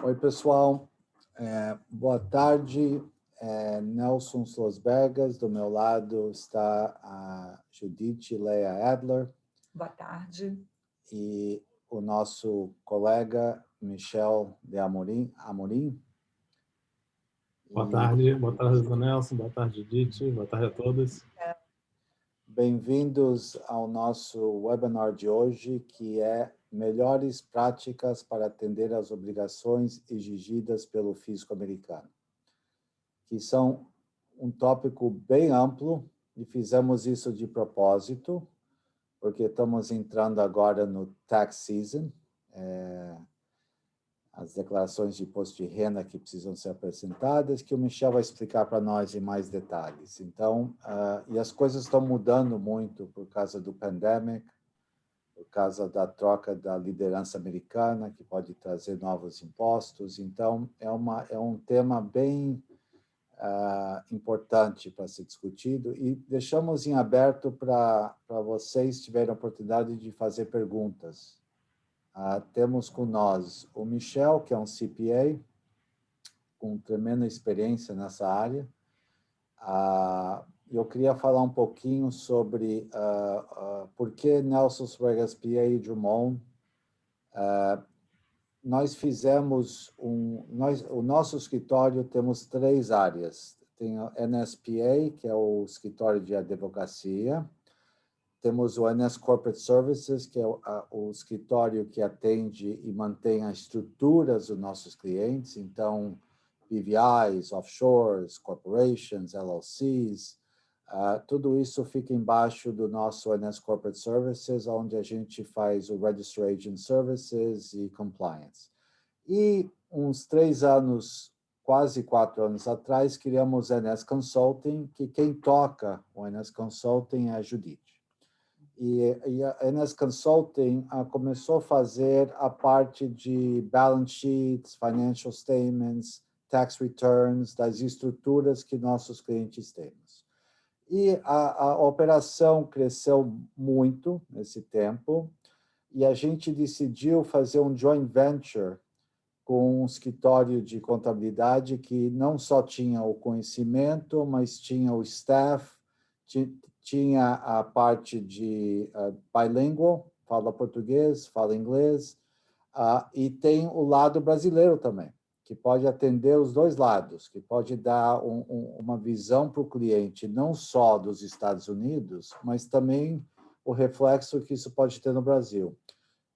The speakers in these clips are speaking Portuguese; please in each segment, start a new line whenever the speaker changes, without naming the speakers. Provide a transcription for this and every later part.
Oi, pessoal. Boa tarde. Nelson Slosbergas. Do meu lado está a Judith Leia Adler.
Boa tarde.
E o nosso colega Michel de Amorim.
Boa tarde, Dr. Nelson, boa tarde, Judith, boa tarde a todos.
Bem-vindos ao nosso webinar de hoje, que é Melhores Práticas para Atender às Obrigações Exigidas pelo Fisco Americano, que são um tópico bem amplo, e fizemos isso de propósito, porque estamos entrando agora no tax season, as declarações de imposto de renda que precisam ser apresentadas, que o Michel vai explicar para nós em mais detalhes. Então, e as coisas estão mudando muito por causa do pandemic, por causa da troca da liderança americana, que pode trazer novos impostos. Então, é um tema bem importante para ser discutido, e deixamos em aberto para vocês tiverem a oportunidade de fazer perguntas. Temos com nós o Michel, que é um CPA, com tremenda experiência nessa área. Eu queria falar um pouquinho sobre por que Nelson Slosbergas PA e Drummond. Nós fizemos o nosso escritório temos 3 áreas. Tem o NSPA, que é o escritório de advocacia. Temos o NS Corporate Services, que é o escritório que atende e mantém as estruturas dos nossos clientes. Então, BVIs, offshores, corporations, LLCs, tudo isso fica embaixo do nosso NS Corporate Services, onde a gente faz o Registry Agent Services e Compliance. E uns 3 anos, quase 4 anos atrás, criamos o NS Consulting, que quem toca o NS Consulting é a Judith. E a NS Consulting começou a fazer a parte de balance sheets, financial statements, tax returns, das estruturas que nossos clientes temos. E a operação cresceu muito nesse tempo, e a gente decidiu fazer um joint venture com um escritório de contabilidade que não só tinha o conhecimento, mas tinha o staff, tinha a parte de bilingual, fala português, fala inglês, e tem o lado brasileiro também, que pode atender os 2 lados, que pode dar uma visão para o cliente, não só dos Estados Unidos, mas também o reflexo que isso pode ter no Brasil.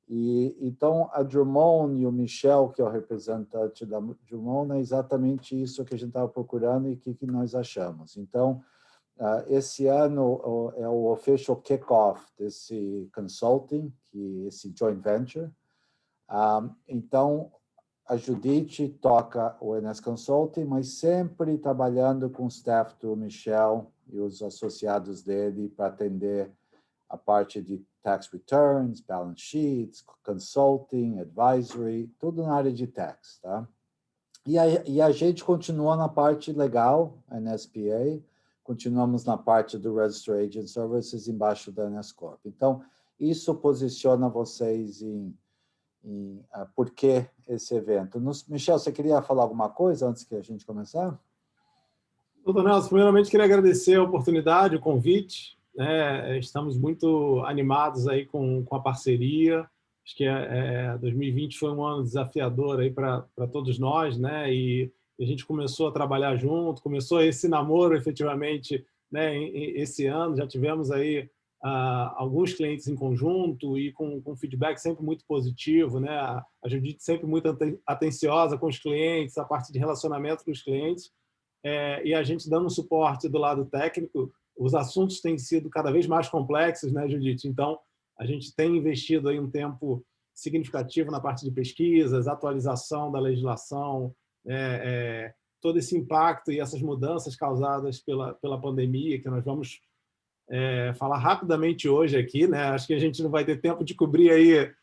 E então, a Drummond e o Michel, que é o representante da Drummond, é exatamente isso que a gente estava procurando e que nós achamos. Então, esse ano é o official kickoff desse consulting, esse joint venture. Então, a Judith toca o NS Consulting, mas sempre trabalhando com o staff do Michel e os associados dele para atender a parte de tax returns, balance sheets, consulting, advisory, tudo na área de tax, tá? E a gente continua na parte legal, NSPA, continuamos na parte do Registry Agent Services embaixo da NSCorp. Então, isso posiciona vocês em por que esse evento. Michel, você queria falar alguma coisa antes que a gente começar?
Doutor Nelson, primeiramente queria agradecer a oportunidade, o convite. Estamos muito animados aí com a parceria. Acho que 2020 foi um ano desafiador aí para todos nós, né? E a gente começou a trabalhar junto, começou esse namoro efetivamente, né? Esse ano já tivemos aí alguns clientes em conjunto e com feedback sempre muito positivo, né? A Judith sempre muito atenciosa com os clientes, a parte de relacionamento com os clientes. E a gente dando um suporte do lado técnico, os assuntos têm sido cada vez mais complexos, né, Judith? Então, a gente tem investido aí um tempo significativo na parte de pesquisas, atualização da legislação, todo esse impacto e essas mudanças causadas pela pandemia, que nós vamos falar rapidamente hoje aqui, né? Acho que a gente não vai ter tempo de cobrir aí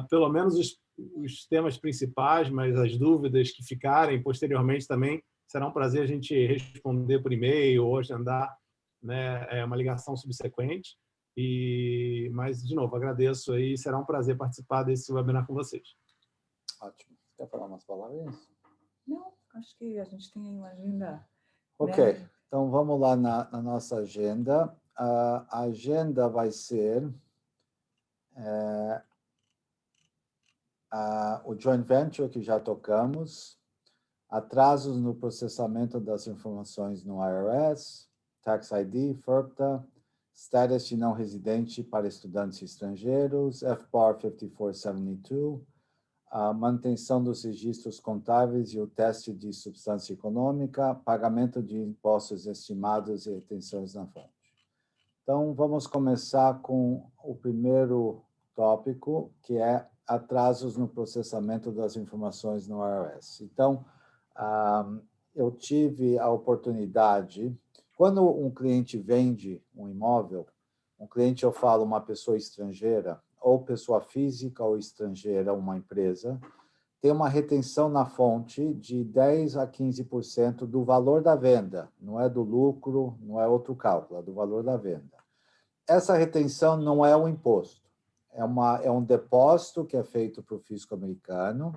pelo menos os temas principais, mas as dúvidas que ficarem posteriormente também será um prazer a gente responder por e-mail ou agendar, né, uma ligação subsequente. Mas, de novo, agradeço aí, será um prazer participar desse webinar com vocês.
Ótimo. quer falar umas palavrinhas?
Não, acho que a gente tem aí uma agenda.
Ok,
Né?
então vamos lá na nossa agenda. A agenda vai ser o joint venture que já tocamos, atrasos no processamento das informações no IRS, Tax ID, FIRPTA, status de não residente para estudantes estrangeiros, FBAR 5472, a manutenção dos registros contábeis e o teste de substância econômica, pagamento de impostos estimados e retenções na fonte. Então, vamos começar com o primeiro tópico, que é atrasos no processamento das informações no IRS. Então, eu tive a oportunidade, quando um cliente vende um imóvel, um cliente, eu falo, uma pessoa estrangeira, ou pessoa física ou estrangeira, uma empresa, tem uma retenção na fonte de 10% a 15% do valor da venda, não é do lucro, não é outro cálculo, é do valor da venda. Essa retenção não é um imposto, é um depósito que é feito para o fisco americano,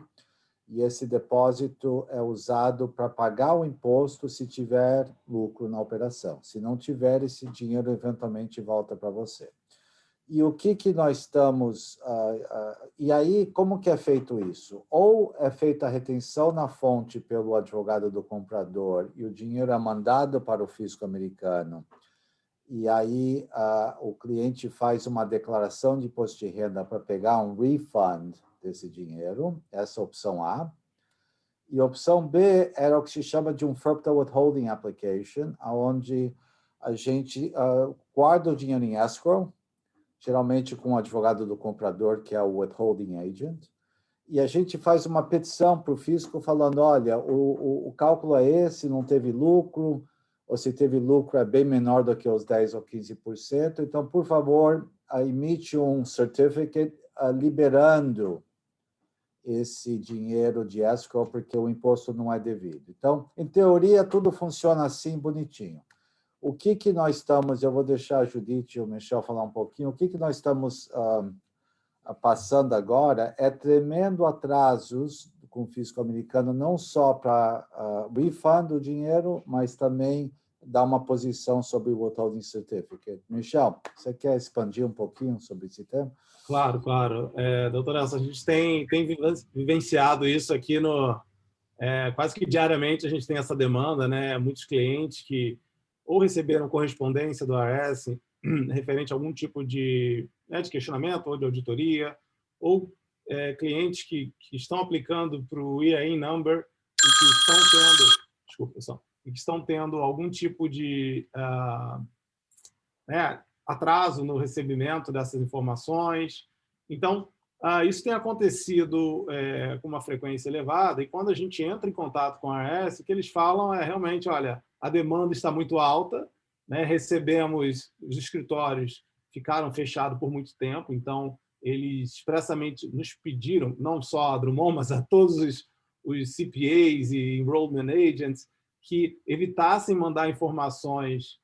e esse depósito é usado para pagar o imposto se tiver lucro na operação. Se não tiver, esse dinheiro eventualmente volta para você. E o que nós estamos... e aí, como que é feito isso? Ou é feita a retenção na fonte pelo advogado do comprador e o dinheiro é mandado para o fisco americano, e aí o cliente faz uma declaração de imposto de renda para pegar um refund desse dinheiro, essa é a opção A. E a opção B era o que se chama de um FIRPTA Withholding Application, onde a gente guarda o dinheiro em escrow, geralmente com o advogado do comprador, que é o withholding agent, e a gente faz uma petição para o fisco falando, olha, o cálculo é esse, não teve lucro, ou se teve lucro é bem menor do que os 10% ou 15%, então, por favor, emite um certificate liberando esse dinheiro de escrow, porque o imposto não é devido. Então, em teoria, tudo funciona assim, bonitinho. O que nós estamos, eu vou deixar a Judith e o Michel falar um pouquinho, o que nós estamos passando agora é tremendo atrasos com o fisco americano, não só para refund o dinheiro, mas também dar uma posição sobre o withholding certificate. Michel, você quer expandir um pouquinho sobre esse tema?
Claro, claro. Doutora Elsa, a gente tem vivenciado isso aqui quase que diariamente a gente tem essa demanda, né? Muitos clientes que ou receberam correspondência do IRS referente a algum tipo de questionamento ou de auditoria, ou clientes que estão aplicando para o EIN number e que estão tendo algum tipo de atraso no recebimento dessas informações. Então, isso tem acontecido com uma frequência elevada, e quando a gente entra em contato com a IRS, o que eles falam é realmente, olha, a demanda está muito alta, né? Recebemos, os escritórios ficaram fechados por muito tempo, então eles expressamente nos pediram, não só a Drummond, mas a todos os CPAs e enrollment agents, que evitassem mandar informações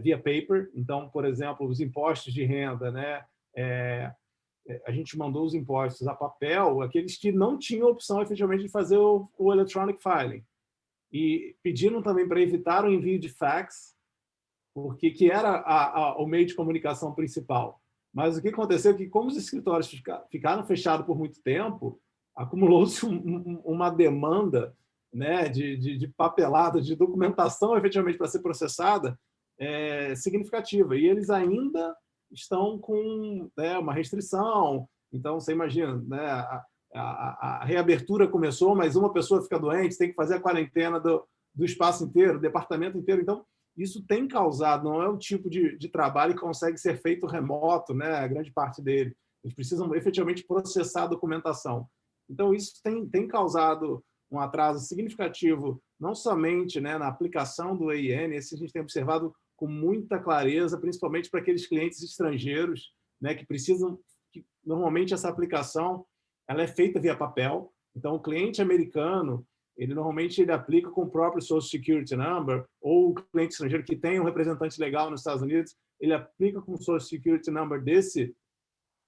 via paper. Então, por exemplo, os impostos de renda, né? A gente mandou os impostos a papel, aqueles que não tinham opção efetivamente de fazer o electronic filing. E pediram também para evitar o envio de fax, porque que era o meio de comunicação principal. Mas o que aconteceu é que, como os escritórios ficaram fechados por muito tempo, acumulou-se uma demanda, né, de papelada, de documentação efetivamente para ser processada significativa. E eles ainda estão com uma restrição. Então, você imagina, né, a reabertura começou, mas uma pessoa fica doente, tem que fazer a quarentena do espaço inteiro, do departamento inteiro. Então, isso tem causado, não é o tipo de trabalho que consegue ser feito remoto, né, a grande parte dele. Eles precisam efetivamente processar a documentação. Então, isso tem causado um atraso significativo, não somente, né, na aplicação do EIN, esse a gente tem observado com muita clareza, principalmente para aqueles clientes estrangeiros, né, que precisam, que normalmente essa aplicação ela é feita via papel. Então, o cliente americano, ele normalmente aplica com o próprio Social Security Number, ou o cliente estrangeiro que tem um representante legal nos Estados Unidos, ele aplica com o Social Security Number desse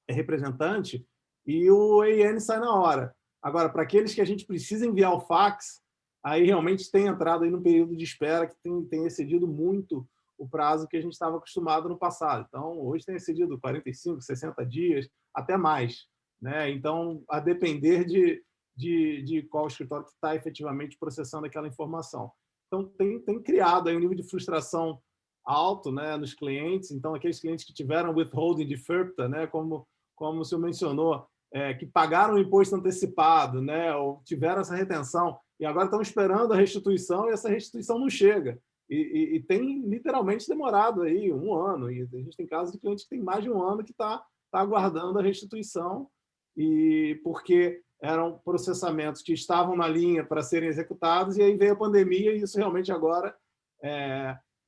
representante e o EIN sai na hora. Agora, para aqueles que a gente precisa enviar o fax, aí realmente tem entrado aí num período de espera que tem excedido muito o prazo que a gente estava acostumado no passado. Então, hoje tem excedido 45, 60 dias, até mais, né? Então, a depender de qual escritório que está efetivamente processando aquela informação. Então, tem criado aí um nível de frustração alto, né, nos clientes. Então, aqueles clientes que tiveram withholding de FIRPTA, né, como o senhor mencionou, que pagaram o imposto antecipado, né, ou tiveram essa retenção, e agora estão esperando a restituição e essa restituição não chega. E tem literalmente demorado aí 1 ano. E a gente tem casos de clientes que tem mais de 1 ano que está aguardando a restituição, e porque eram processamentos que estavam na linha para serem executados, e aí veio a pandemia, e isso realmente agora...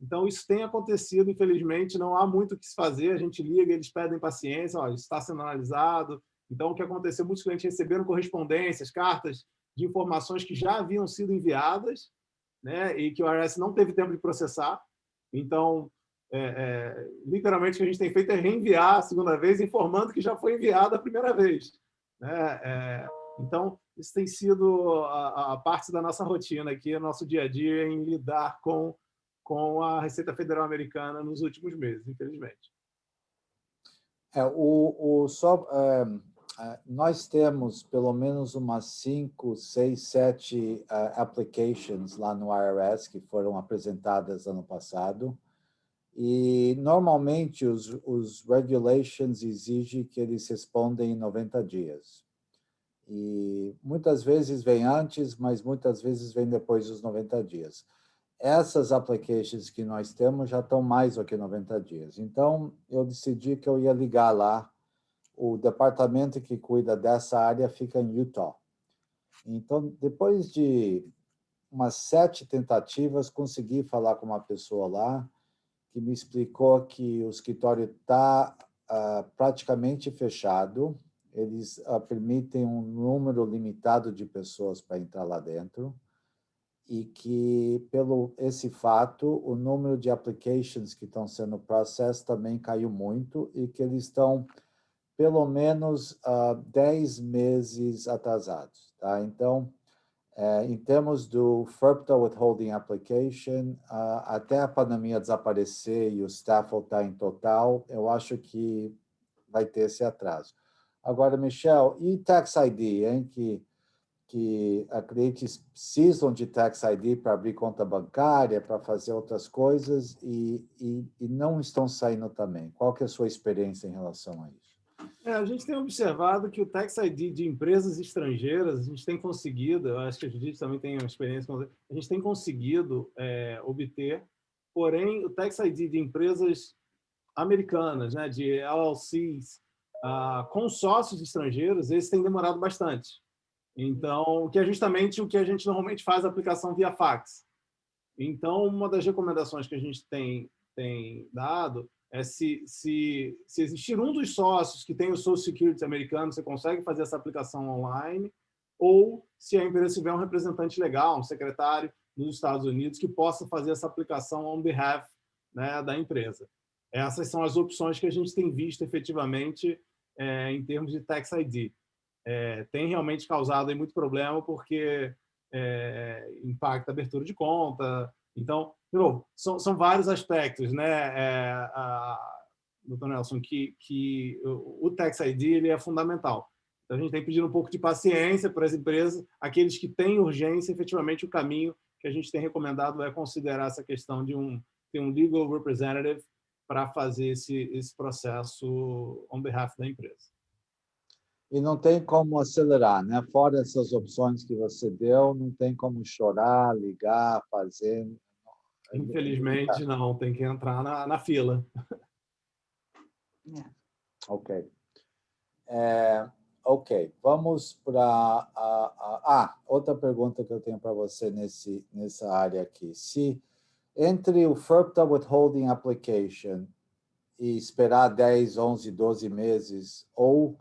Então, isso tem acontecido, infelizmente, não há muito o que se fazer, a gente liga, eles pedem paciência, olha, está sendo analisado. Então, o que aconteceu, muitos clientes receberam correspondências, cartas de informações que já haviam sido enviadas, né, e que o IRS não teve tempo de processar. Então, literalmente, o que a gente tem feito é reenviar a segunda vez, informando que já foi enviada a primeira vez, né? Então, isso tem sido a parte da nossa rotina aqui, nosso dia a dia, em lidar com a Receita Federal Americana nos últimos meses, infelizmente.
Nós temos pelo menos umas 5, 6, 7 applications lá no IRS que foram apresentadas ano passado, e normalmente os regulations exigem que eles respondem em 90 dias. E muitas vezes vem antes, mas muitas vezes vem depois dos 90 dias. Essas applications que nós temos já estão mais do que 90 dias. Então, eu decidi que eu ia ligar lá. O departamento que cuida dessa área fica em Utah. Então, depois de umas 7 tentativas, consegui falar com uma pessoa lá que me explicou que o escritório está praticamente fechado. Eles permitem um número limitado de pessoas para entrar lá dentro, e que, pelo esse fato, o número de applications que estão sendo processadas também caiu muito, e que eles estão pelo menos 10 meses atrasados. Tá? Então, em termos do FIRPTA Withholding Application, até a pandemia desaparecer e o staff voltar em total, eu acho que vai ter esse atraso. Agora, Michel, e Tax ID, hein? Que clientes precisam de Tax ID para abrir conta bancária, para fazer outras coisas, e não estão saindo também. Qual que é a sua experiência em relação a isso?
A gente tem observado que o Tax ID de empresas estrangeiras, a gente tem conseguido, eu acho que a Judith também tem uma experiência com isso, a gente tem conseguido obter, porém, o Tax ID de empresas americanas, né, de LLCs, com sócios estrangeiros, esses têm demorado bastante. Então, que é justamente o que a gente normalmente faz a aplicação via fax. Então, uma das recomendações que a gente tem dado é se existir um dos sócios que tem o Social Security americano, você consegue fazer essa aplicação online, ou se a empresa tiver um representante legal, um secretário nos Estados Unidos, que possa fazer essa aplicação on behalf, né, da empresa. Essas são as opções que a gente tem visto efetivamente em termos de Tax ID. Tem realmente causado aí muito problema, porque impacta a abertura de conta. Então, de novo, são vários aspectos, né, doutor Nelson, que o Tax ID ele é fundamental. Então, a gente tem pedido um pouco de paciência para as empresas, aqueles que têm urgência, efetivamente o caminho que a gente tem recomendado é considerar essa questão de ter um legal representative para fazer esse processo on behalf da empresa.
E não tem como acelerar, né? Fora essas opções que você deu, não tem como chorar, ligar, fazer.
Infelizmente, não. Tem que entrar na fila.
Ok. Ok. Vamos para... outra pergunta que eu tenho para você nessa área aqui. Se entre o FIRPTA Withholding Application e esperar 10, 11, 12 meses, ou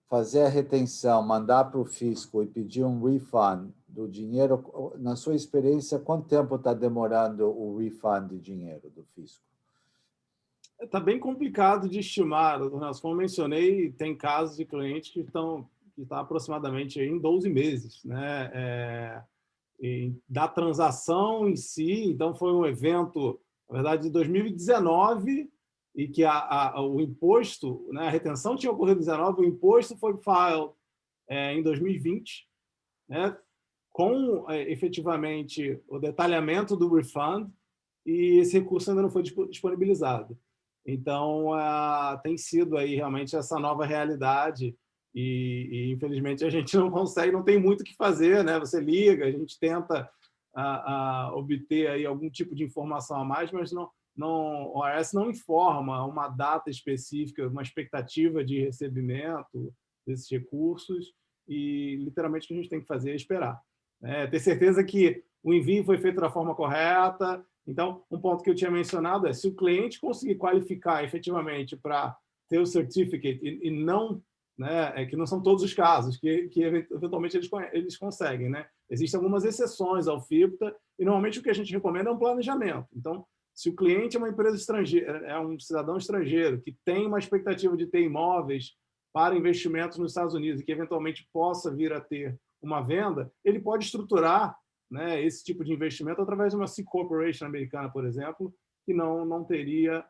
fazer a retenção, mandar para o fisco e pedir um refund do dinheiro, na sua experiência, quanto tempo está demorando o refund de dinheiro do fisco?
Está bem complicado de estimar, doutor Nelson. Como eu mencionei, tem casos de clientes que que está aproximadamente em 12 meses, né? Da transação em si. Então, foi um evento, na verdade, de 2019, e que o imposto, né, a retenção tinha ocorrido em 2019, o imposto foi filed em 2020, né, com efetivamente o detalhamento do refund, e esse recurso ainda não foi disponibilizado. Então, tem sido aí realmente essa nova realidade, e infelizmente a gente não consegue, não tem muito o que fazer, né? Você liga, a gente tenta obter aí algum tipo de informação a mais, mas o IRS não informa uma data específica, uma expectativa de recebimento desses recursos, e literalmente o que a gente tem que fazer é esperar, né? Ter certeza que o envio foi feito da forma correta. Então, um ponto que eu tinha mencionado é, se o cliente conseguir qualificar efetivamente para ter o certificate, e não, né, que não são todos os casos, que eventualmente eles conseguem, né? Existem algumas exceções ao FIPTA, e normalmente o que a gente recomenda é um planejamento. Então, se o cliente é uma empresa estrangeira, é um cidadão estrangeiro que tem uma expectativa de ter imóveis para investimentos nos Estados Unidos e que eventualmente possa vir a ter uma venda, ele pode estruturar, né, esse tipo de investimento através de uma C Corporation americana, por exemplo, que não teria.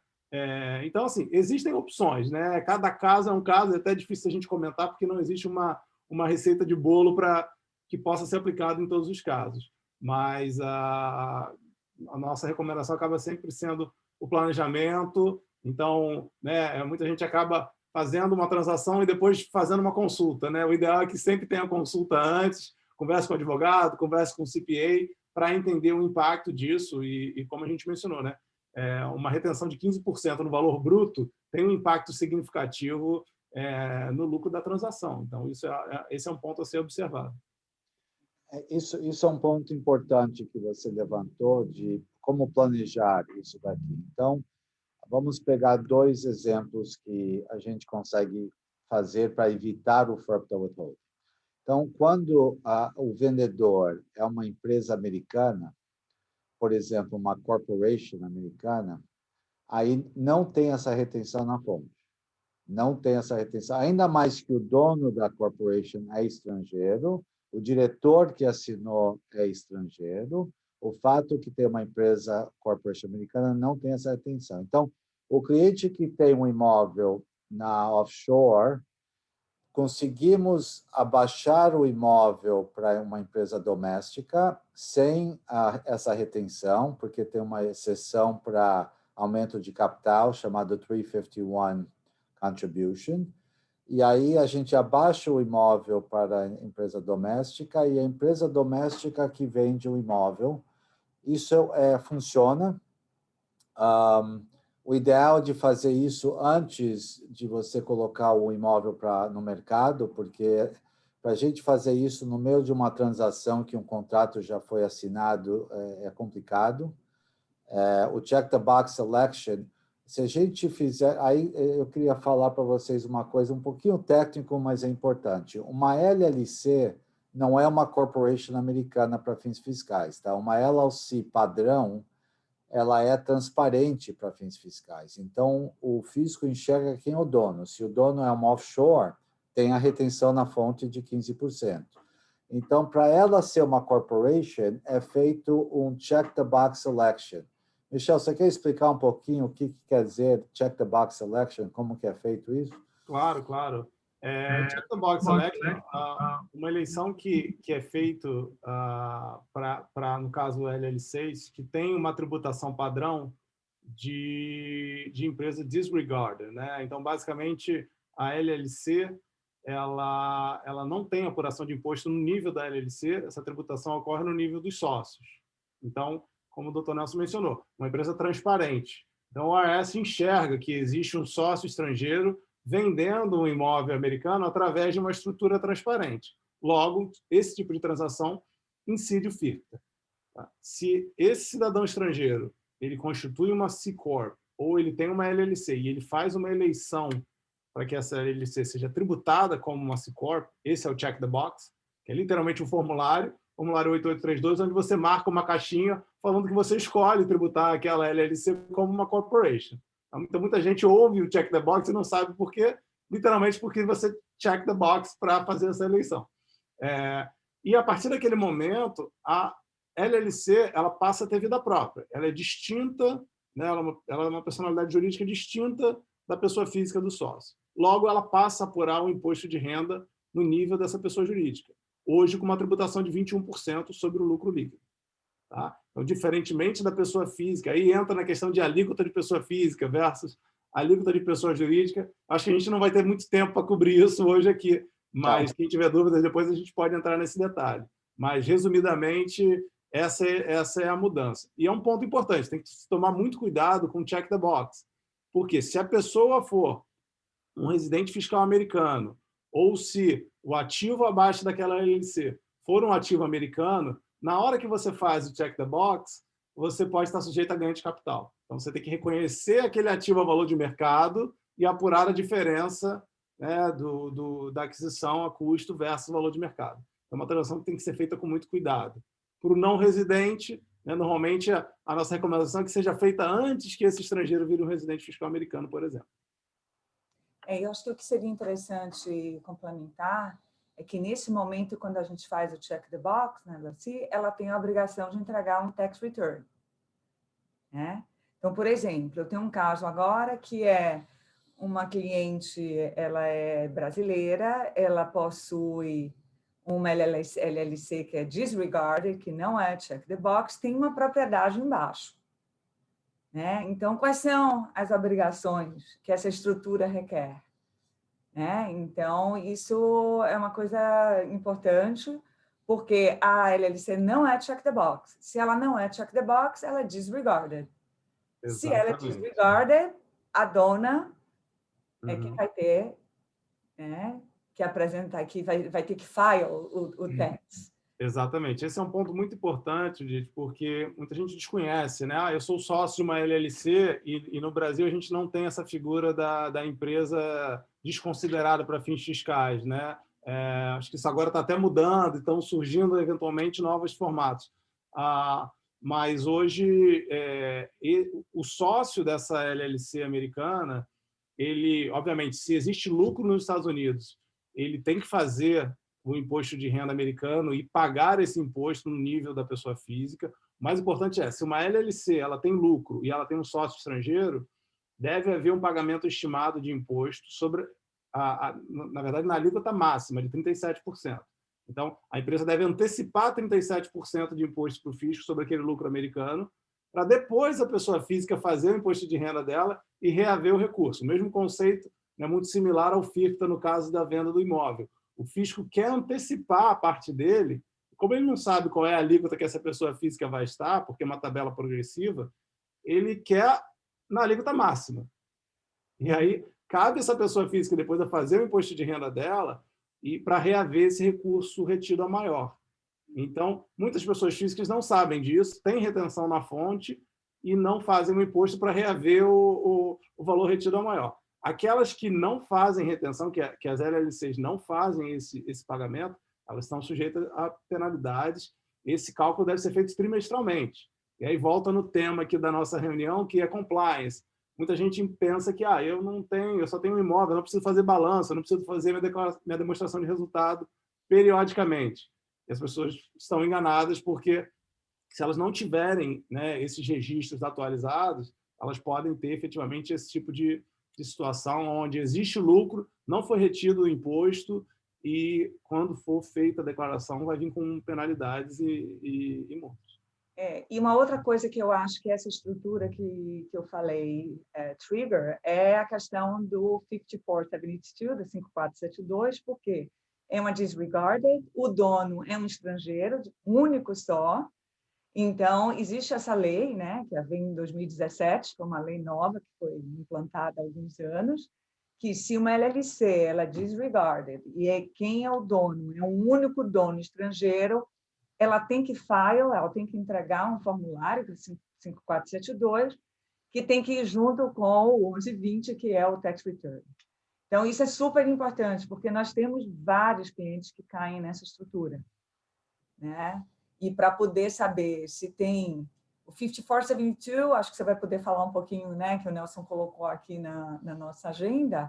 Então, assim, existem opções, né? Cada caso é um caso, é até difícil a gente comentar, porque não existe uma receita de bolo que possa ser aplicada em todos os casos. Mas a nossa recomendação acaba sempre sendo o planejamento. Então, né, muita gente acaba fazendo uma transação e depois fazendo uma consulta, né? O ideal é que sempre tenha a consulta antes, converse com o advogado, converse com o CPA, para entender o impacto disso. E como a gente mencionou, né? Uma retenção de 15% no valor bruto tem um impacto significativo no lucro da transação. Então, esse é um ponto a ser observado.
Isso é um ponto importante que você levantou, de como planejar isso daqui. Então, vamos pegar 2 exemplos que a gente consegue fazer para evitar o FIRPTA withholding. Então, quando o vendedor é uma empresa americana, por exemplo, uma corporation americana, aí não tem essa retenção na fonte. Não tem essa retenção, ainda mais que o dono da corporation é estrangeiro, o diretor que assinou é estrangeiro, o fato que tem uma empresa corporation americana não tem essa retenção. Então, o cliente que tem um imóvel na offshore, conseguimos abaixar o imóvel para uma empresa doméstica sem essa retenção, porque tem uma exceção para aumento de capital, chamado 351 contribution, e aí a gente abaixa o imóvel para a empresa doméstica, e a empresa doméstica que vende o imóvel. Isso funciona. O ideal é de fazer isso antes de você colocar o imóvel no mercado, porque para a gente fazer isso no meio de uma transação que um contrato já foi assinado é complicado. O check the box selection, se a gente fizer, aí eu queria falar para vocês uma coisa um pouquinho técnico, mas é importante. Uma LLC não é uma corporation americana para fins fiscais, tá? Uma LLC padrão, ela é transparente para fins fiscais. Então, o fisco enxerga quem é o dono. Se o dono é uma offshore, tem a retenção na fonte de 15%. Então, para ela ser uma corporation, é feito um check the box selection. Michel, você quer explicar um pouquinho o que quer dizer check the box selection, como que é feito isso?
Claro, claro. Check the box selection, uma eleição que é feito para, no caso, LLCs, que tem uma tributação padrão de empresa disregard, né? Então, basicamente, a LLC ela não tem apuração de imposto no nível da LLC, essa tributação ocorre no nível dos sócios. Então, como o doutor Nelson mencionou, uma empresa transparente. Então, o IRS enxerga que existe um sócio estrangeiro vendendo um imóvel americano através de uma estrutura transparente. Logo, esse tipo de transação incide o FIPTA. Se esse cidadão estrangeiro ele constitui uma C Corp ou ele tem uma LLC e ele faz uma eleição para que essa LLC seja tributada como uma C Corp, esse é o check the box, que é literalmente um formulário 8832, onde você marca uma caixinha falando que você escolhe tributar aquela LLC como uma corporation. Então, muita gente ouve o check the box e não sabe por quê, literalmente porque você check the box para fazer essa eleição. E a partir daquele momento, a LLC ela passa a ter vida própria. Ela é distinta, né? Ela é uma personalidade jurídica distinta da pessoa física do sócio. Logo, ela passa a apurar o imposto de renda no nível dessa pessoa jurídica. Hoje, com uma tributação de 21% sobre o lucro líquido. Tá? Então, diferentemente da pessoa física, aí entra na questão de alíquota de pessoa física versus alíquota de pessoa jurídica. Acho que a gente não vai ter muito tempo para cobrir isso hoje aqui, mas quem tiver dúvidas depois a gente pode entrar nesse detalhe. Mas, resumidamente, essa é a mudança. E é um ponto importante, tem que tomar muito cuidado com o check the box. Porque se a pessoa for um residente fiscal americano ou se o ativo abaixo daquela LLC for um ativo americano, na hora que você faz o check the box, você pode estar sujeito a ganho de capital. Então, você tem que reconhecer aquele ativo a valor de mercado e apurar a diferença, né, da aquisição a custo versus o valor de mercado. É uma transação que tem que ser feita com muito cuidado. Para o não residente, né, normalmente a nossa recomendação é que seja feita antes que esse estrangeiro vire um residente fiscal americano, por exemplo.
Eu acho que o que seria interessante complementar é que, nesse momento, quando a gente faz o check the box, né, ela tem a obrigação de entregar um tax return. Né? Então, por exemplo, eu tenho um caso agora que é uma cliente, ela é brasileira, ela possui uma LLC que é disregarded, que não é check the box, tem uma propriedade embaixo. Né? Então, quais são as obrigações que essa estrutura requer? Né? Então, isso é uma coisa importante, porque a LLC não é check the box. Se ela não é check the box, ela é disregarded.
Exatamente.
Se ela é disregarded, a dona é quem vai ter, né, que apresentar, que vai ter que file o tax.
Exatamente. Esse é um ponto muito importante, porque muita gente desconhece, né? Eu sou sócio de uma LLC e no Brasil a gente não tem essa figura da empresa desconsiderada para fins fiscais, né? Acho que isso agora está até mudando, estão surgindo eventualmente novos formatos. Mas hoje o sócio dessa LLC americana, ele, obviamente, se existe lucro nos Estados Unidos, ele tem que fazer o imposto de renda americano e pagar esse imposto no nível da pessoa física. O mais importante se uma LLC ela tem lucro e ela tem um sócio estrangeiro, deve haver um pagamento estimado de imposto sobre, na verdade, na alíquota máxima de 37%. Então, a empresa deve antecipar 37% de imposto para o fisco sobre aquele lucro americano, para depois a pessoa física fazer o imposto de renda dela e reaver o recurso. O mesmo conceito é muito similar ao FIRPTA no caso da venda do imóvel. O fisco quer antecipar a parte dele, como ele não sabe qual é a alíquota que essa pessoa física vai estar, porque é uma tabela progressiva, ele quer na alíquota máxima. E aí, cabe essa pessoa física, depois de fazer o imposto de renda dela, e para reaver esse recurso retido a maior. Então, muitas pessoas físicas não sabem disso, têm retenção na fonte e não fazem o imposto para reaver o valor retido a maior. Aquelas que não fazem retenção, que as LLCs não fazem esse pagamento, elas estão sujeitas a penalidades. Esse cálculo deve ser feito trimestralmente. E aí volta no tema aqui da nossa reunião, que é compliance. Muita gente pensa que eu só tenho um imóvel, eu não preciso fazer balanço, eu não preciso fazer minha demonstração de resultado periodicamente. E as pessoas estão enganadas porque, se elas não tiverem, né, esses registros atualizados, elas podem ter efetivamente esse tipo de situação onde existe lucro, não foi retido o imposto e, quando for feita a declaração, vai vir com penalidades e multas.
E uma outra coisa que eu acho que essa estrutura que eu falei trigger é a questão do 5472, da 5472, porque é uma disregarded, o dono é um estrangeiro, único só. Então, existe essa lei, né, que vem em 2017, que é uma lei nova que foi implantada há alguns anos, que se uma LLC ela é disregarded e quem é o dono é um único dono estrangeiro, ela tem que ela tem que entregar um formulário, 5472, que tem que ir junto com o 1120, que é o tax return. Então, isso é super importante, porque nós temos vários clientes que caem nessa estrutura, né? E para poder saber se tem o 5472, acho que você vai poder falar um pouquinho, né, que o Nelson colocou aqui na nossa agenda,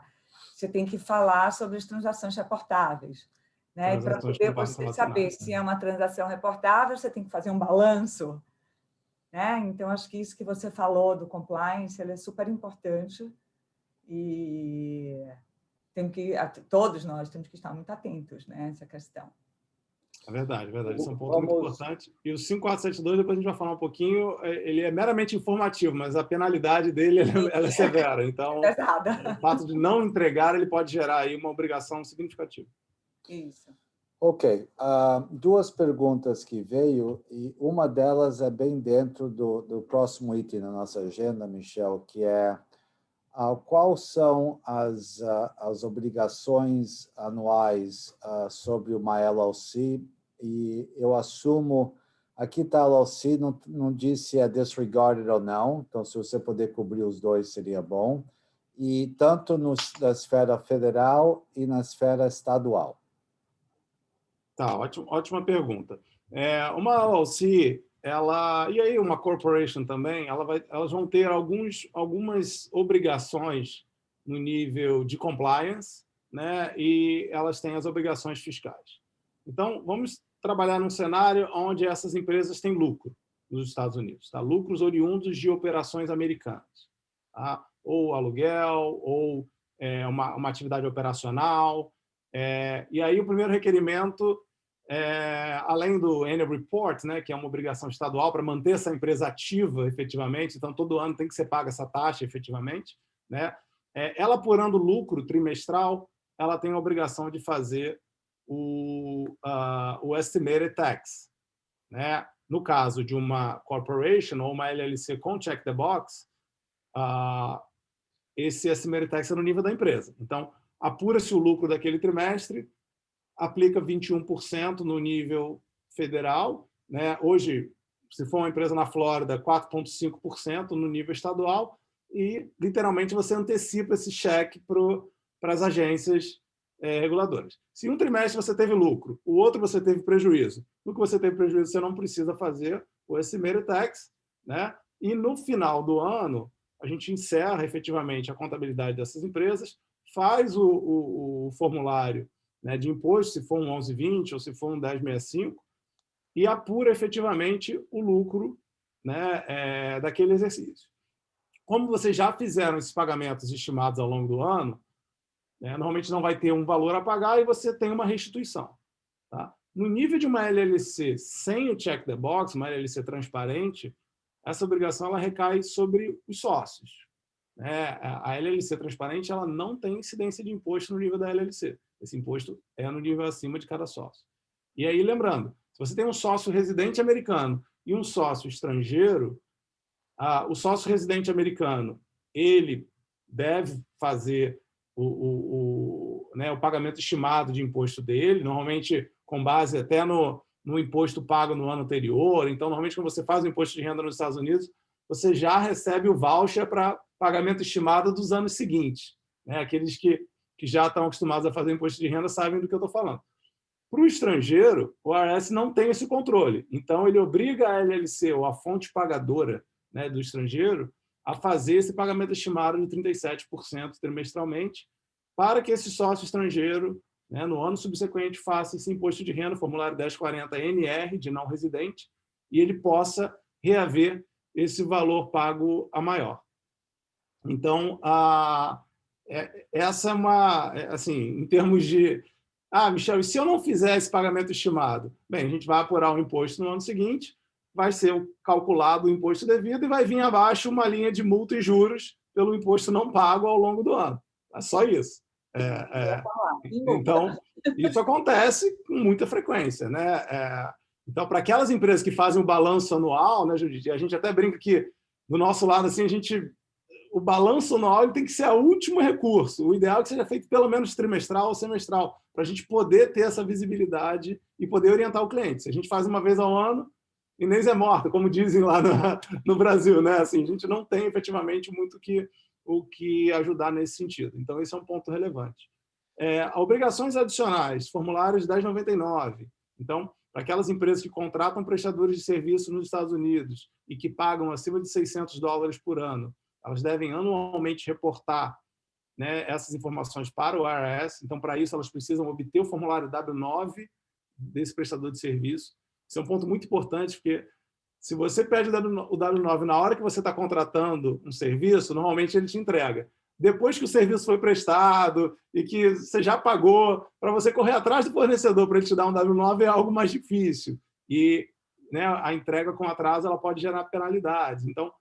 você tem que falar sobre as transações reportáveis. Né? E para poder você saber se é uma transação reportável, você tem que fazer um balanço. Né? Então, acho que isso que você falou do compliance, ele é super importante e todos nós temos que estar muito atentos, né, a essa questão.
É verdade, verdade. Isso é um ponto muito importante. E o 5472, depois a gente vai falar um pouquinho, ele é meramente informativo, mas a penalidade dele ela é severa. Então, o fato de não entregar, ele pode gerar aí uma obrigação significativa.
Isso.
Ok. Duas perguntas que veio, e uma delas é bem dentro do próximo item na nossa agenda, Michel, que é quais são as obrigações anuais sobre uma LLC, e eu assumo, aqui está a LLC, não diz se é disregarded ou não, então se você puder cobrir os dois seria bom, e tanto na esfera federal e na esfera estadual.
Tá, ótima pergunta. Uma LLC, e aí uma corporation também, elas vão ter algumas obrigações no nível de compliance, né? E elas têm as obrigações fiscais. Então, vamos trabalhar num cenário onde essas empresas têm lucro nos Estados Unidos, tá? Lucros oriundos de operações americanas, tá? Ou aluguel, ou uma atividade operacional. E aí o primeiro requerimento, além do annual report, né, que é uma obrigação estadual para manter essa empresa ativa efetivamente, então todo ano tem que ser paga essa taxa efetivamente, né? Ela apurando lucro trimestral, ela tem a obrigação de fazer o estimated tax, né? No caso de uma corporation ou uma LLC com check the box, esse estimated tax é no nível da empresa. Então, apura-se o lucro daquele trimestre, aplica 21% no nível federal, né? Hoje, se for uma empresa na Flórida, 4,5% no nível estadual, e literalmente você antecipa esse cheque para as agências reguladoras. Se um trimestre você teve lucro, o outro você teve prejuízo, no que você teve prejuízo você não precisa fazer o estimated tax, né? E no final do ano a gente encerra efetivamente a contabilidade dessas empresas, faz o formulário, né, de imposto, se for um 1120 ou se for um 1065, e apura efetivamente o lucro, né, daquele exercício. Como vocês já fizeram esses pagamentos estimados ao longo do ano, né, normalmente não vai ter um valor a pagar e você tem uma restituição. Tá? No nível de uma LLC sem o check the box, uma LLC transparente, essa obrigação ela recai sobre os sócios. A LLC transparente ela não tem incidência de imposto no nível da LLC. Esse imposto é no nível acima de cada sócio. E aí, lembrando, se você tem um sócio residente americano e um sócio estrangeiro, o sócio residente americano ele deve fazer o pagamento estimado de imposto dele, normalmente com base até no imposto pago no ano anterior. Então, normalmente, quando você faz o imposto de renda nos Estados Unidos, você já recebe o voucher para pagamento estimado dos anos seguintes. Aqueles que já estão acostumados a fazer imposto de renda sabem do que eu estou falando. Para o estrangeiro, o IRS não tem esse controle. Então, ele obriga a LLC, ou a fonte pagadora, né, do estrangeiro, a fazer esse pagamento estimado de 37% trimestralmente, para que esse sócio estrangeiro, né, no ano subsequente, faça esse imposto de renda, formulário 1040-NR, de não residente, e ele possa reaver esse valor pago a maior. Então, essa é uma, assim, em termos de... Michel, e se eu não fizer esse pagamento estimado? Bem, a gente vai apurar o imposto no ano seguinte, vai ser calculado o imposto devido e vai vir abaixo uma linha de multa e juros pelo imposto não pago ao longo do ano. É só isso. Então, isso acontece com muita frequência, né? Então, para aquelas empresas que fazem o balanço anual, né, Judite? A gente até brinca que, do nosso lado, assim, o balanço anual ele tem que ser o último recurso. O ideal é que seja feito pelo menos trimestral ou semestral, para a gente poder ter essa visibilidade e poder orientar o cliente. Se a gente faz uma vez ao ano, Inês é morta, como dizem lá no Brasil, né? Assim, a gente não tem efetivamente muito o que ajudar nesse sentido. Então, esse é um ponto relevante. Obrigações adicionais, formulários 1099. Então, para aquelas empresas que contratam prestadores de serviço nos Estados Unidos e que pagam acima de $600 por ano, elas devem anualmente reportar né, essas informações para o IRS. Então, para isso, elas precisam obter o formulário W9 desse prestador de serviço. Isso é um ponto muito importante, porque se você pede o W9 na hora que você está contratando um serviço, normalmente ele te entrega. Depois que o serviço foi prestado e que você já pagou, para você correr atrás do fornecedor para ele te dar um W9 é algo mais difícil. E, né, a entrega com atraso ela pode gerar penalidades. Então,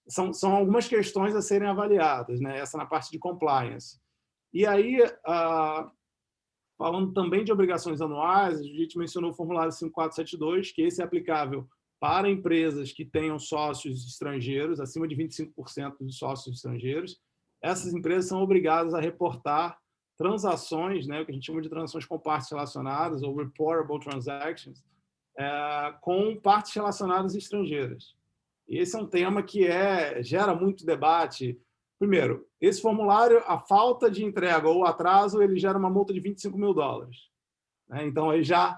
são algumas questões a serem avaliadas, né? Essa na parte de compliance. E aí, falando também de obrigações anuais, a gente mencionou o formulário 5472, que esse é aplicável para empresas que tenham sócios estrangeiros, acima de 25% dos sócios estrangeiros. Essas empresas são obrigadas a reportar transações, né, o que a gente chama de transações com partes relacionadas, ou reportable transactions, com partes relacionadas estrangeiras. E esse é um tema que gera muito debate. Primeiro, esse formulário, a falta de entrega ou atraso, ele gera uma multa de $25 mil. Né? Então, aí já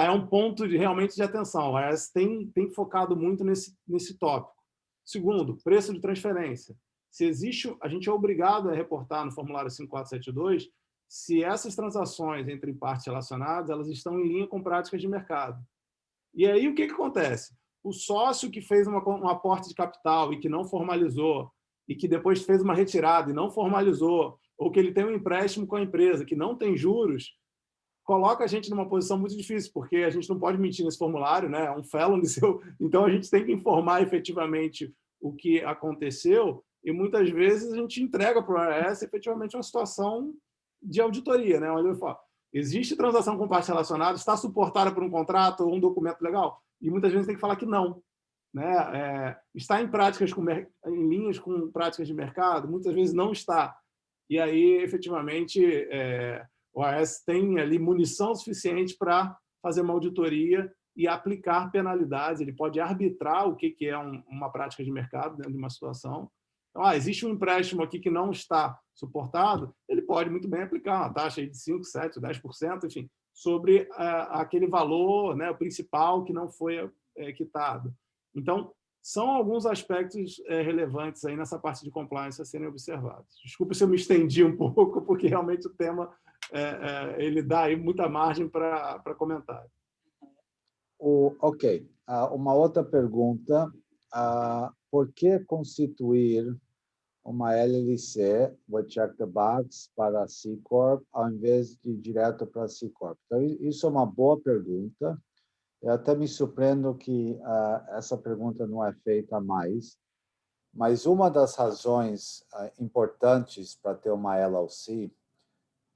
é um ponto realmente de atenção. A IRS tem focado muito nesse tópico. Segundo, preço de transferência. Se existe, a gente é obrigado a reportar no formulário 5472 se essas transações entre partes relacionadas elas estão em linha com práticas de mercado. E aí, o que acontece? O sócio que fez um aporte de capital e que não formalizou, e que depois fez uma retirada e não formalizou, ou que ele tem um empréstimo com a empresa que não tem juros, coloca a gente numa posição muito difícil, porque a gente não pode mentir nesse formulário, né? É um felony seu. Então, a gente tem que informar efetivamente o que aconteceu e, muitas vezes, a gente entrega para o IRS efetivamente uma situação de auditoria, né? Olha, eu falo, existe transação com partes relacionadas, está suportada por um contrato ou um documento legal? E muitas vezes tem que falar que não. Né? Está em em linhas com práticas de mercado? Muitas vezes não está. E aí, efetivamente, o IRS tem ali munição suficiente para fazer uma auditoria e aplicar penalidades. Ele pode arbitrar o que é uma prática de mercado dentro de uma situação. Então, existe um empréstimo aqui que não está suportado, ele pode muito bem aplicar uma taxa de 5%, 7%, 10%, enfim, sobre aquele valor, né, o principal que não foi quitado. Então, são alguns aspectos relevantes aí nessa parte de compliance a serem observados. Desculpe se eu me estendi um pouco, porque realmente o tema ele dá aí muita margem para comentário.
Ok. Uma outra pergunta. Por que constituir uma LLC, vou check the box, para a C Corp, ao invés de ir direto para a C Corp? Então, isso é uma boa pergunta. Eu até me surpreendo que essa pergunta não é feita mais, mas uma das razões importantes para ter uma LLC,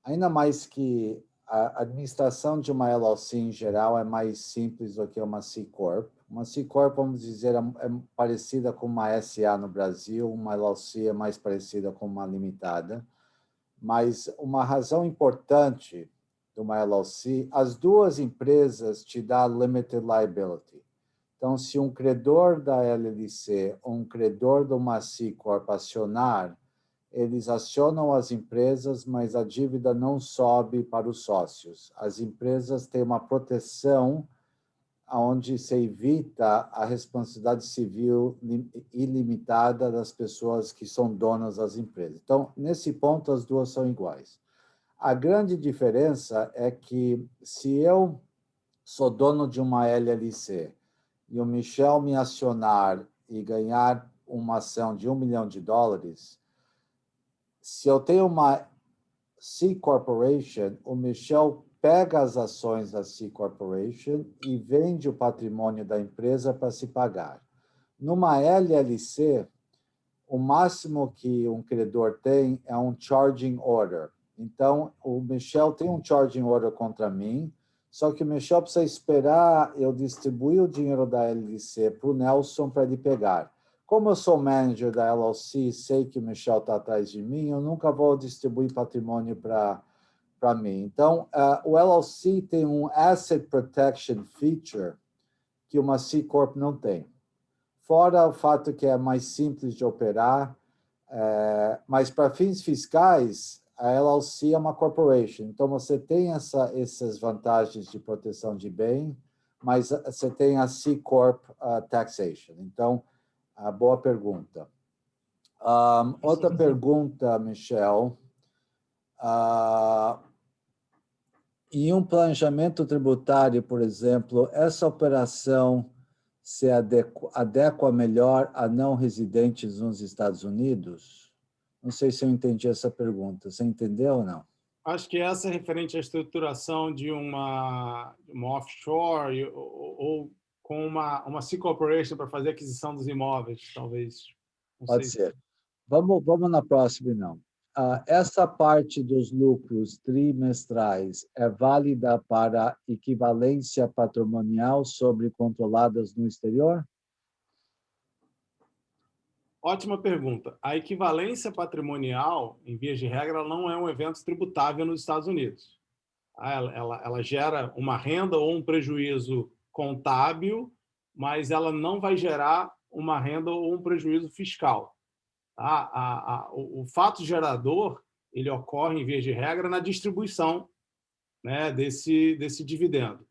ainda mais que a administração de uma LLC em geral é mais simples do que uma C Corp. Uma C Corp, vamos dizer, é parecida com uma SA no Brasil, uma LLC é mais parecida com uma limitada, mas uma razão importante de uma LLC, as duas empresas te dão limited liability. Então, se um credor da LLC ou um credor de uma C Corp acionar, eles acionam as empresas, mas a dívida não sobe para os sócios. As empresas têm uma proteção onde se evita a responsabilidade civil ilimitada das pessoas que são donas das empresas. Então, nesse ponto, as duas são iguais. A grande diferença é que, se eu sou dono de uma LLC e o Michel me acionar e ganhar uma ação de $1 milhão, se eu tenho uma C Corporation, o Michel pega as ações da C Corporation e vende o patrimônio da empresa para se pagar. Numa LLC, o máximo que um credor tem é um charging order. Então, o Michel tem um charging order contra mim, só que o Michel precisa esperar eu distribuir o dinheiro da LLC para o Nelson para ele pegar. Como eu sou manager da LLC, sei que o Michel está atrás de mim, eu nunca vou distribuir patrimônio para mim. Então, o LLC tem um Asset Protection Feature que uma C Corp não tem. Fora o fato que é mais simples de operar, mas para fins fiscais, a LLC é uma corporation. Então, você tem essas vantagens de proteção de bem, mas você tem a C Corp taxation. Então, boa pergunta. Outra pergunta, Michel. Em um planejamento tributário, por exemplo, essa operação se adequa melhor a não residentes nos Estados Unidos? Não sei se eu entendi essa pergunta. Você entendeu ou não?
Acho que essa é referente à estruturação de uma offshore ou com uma C Corporation para fazer aquisição dos imóveis, talvez. Não
Pode
sei.
ser. Vamos na próxima, não. Essa parte dos lucros trimestrais é válida para equivalência patrimonial sobre controladas no exterior?
Ótima pergunta. A equivalência patrimonial, em via de regra, ela não é um evento tributável nos Estados Unidos. Ela gera uma renda ou um prejuízo contábil, mas ela não vai gerar uma renda ou um prejuízo fiscal. O fato gerador ele ocorre, em via de regra, na distribuição, né, desse dividendo.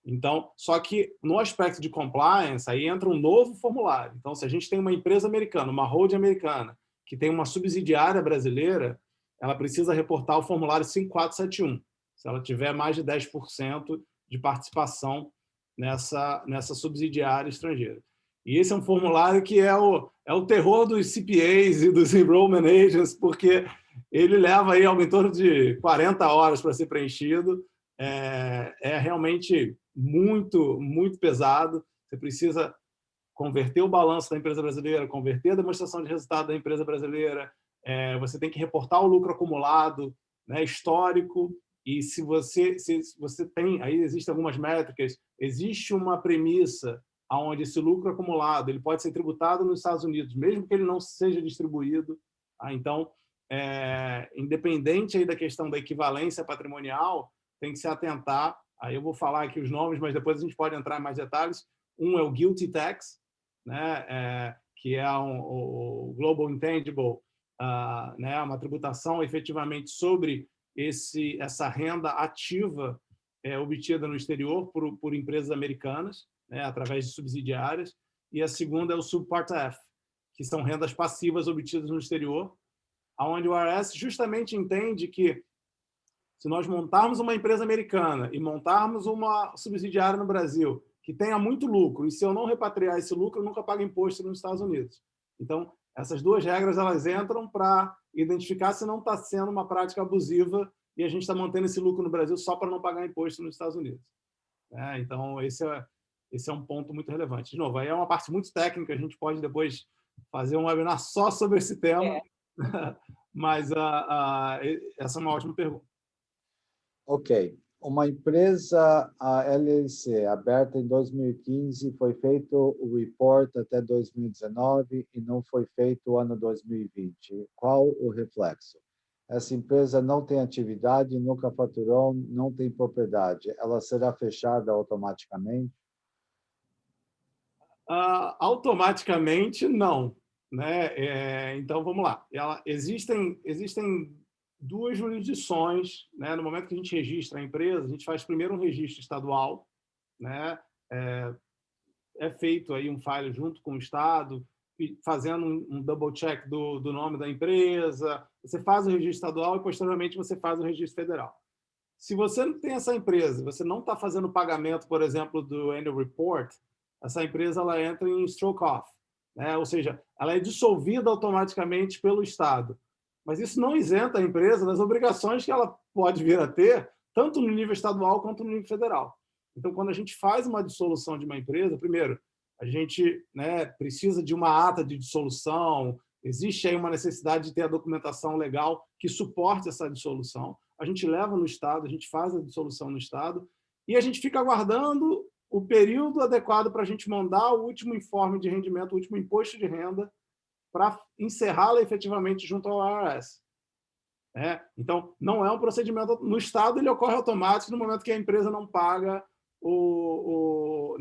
Então, só que no aspecto de compliance, aí entra um novo formulário. Então, se a gente tem uma empresa americana, uma holding americana, que tem uma subsidiária brasileira, ela precisa reportar o formulário 5471, se ela tiver mais de 10% de participação nessa subsidiária estrangeira. E esse é um formulário que é o terror dos CPAs e dos enrollment agents, porque ele leva aí algo em torno de 40 horas para ser preenchido. É realmente muito, muito pesado. Você precisa converter o balanço da empresa brasileira, converter a demonstração de resultado da empresa brasileira, você tem que reportar o lucro acumulado, né, histórico, e se você tem, aí existem algumas métricas, existe uma premissa onde esse lucro acumulado ele pode ser tributado nos Estados Unidos, mesmo que ele não seja distribuído. Então, independente aí da questão da equivalência patrimonial, tem que se atentar. Aí eu vou falar aqui os nomes, mas depois a gente pode entrar em mais detalhes. Um é o GILTI Tax, né, que é o Global Intangible, né, uma tributação efetivamente sobre essa renda ativa obtida no exterior por empresas americanas, né, através de subsidiárias. E a segunda é o Subpart F, que são rendas passivas obtidas no exterior, onde o IRS justamente entende que se nós montarmos uma empresa americana e montarmos uma subsidiária no Brasil que tenha muito lucro, e se eu não repatriar esse lucro, eu nunca pago imposto nos Estados Unidos. Então, essas duas regras elas entram para identificar se não está sendo uma prática abusiva e a gente está mantendo esse lucro no Brasil só para não pagar imposto nos Estados Unidos. Então, esse é um ponto muito relevante. De novo, aí é uma parte muito técnica, a gente pode depois fazer um webinar só sobre esse tema, mas essa é uma ótima pergunta.
Ok. Uma empresa, a LLC, aberta em 2015, foi feito o report até 2019 e não foi feito o ano 2020. Qual o reflexo? Essa empresa não tem atividade, nunca faturou, não tem propriedade. Ela será fechada automaticamente?
Automaticamente, não. Né? Então, vamos lá. Existem duas jurisdições, né? No momento que a gente registra a empresa, a gente faz primeiro um registro estadual, né? É feito aí um file junto com o Estado, fazendo um double check do nome da empresa. Você faz o registro estadual e, posteriormente, você faz o registro federal. Se você não tem essa empresa, você não está fazendo pagamento, por exemplo, do annual report, essa empresa ela entra em stroke off, né? Ou seja, ela é dissolvida automaticamente pelo Estado. Mas isso não isenta a empresa das obrigações que ela pode vir a ter, tanto no nível estadual quanto no nível federal. Então, quando a gente faz uma dissolução de uma empresa, primeiro, a gente, né, precisa de uma ata de dissolução, existe aí uma necessidade de ter a documentação legal que suporte essa dissolução. A gente leva no Estado, a gente faz a dissolução no Estado e a gente fica aguardando o período adequado para a gente mandar o último informe de rendimento, o último imposto de renda, para encerrá-la efetivamente junto ao IRS. Então, não é um procedimento... No Estado, ele ocorre automático no momento que a empresa não paga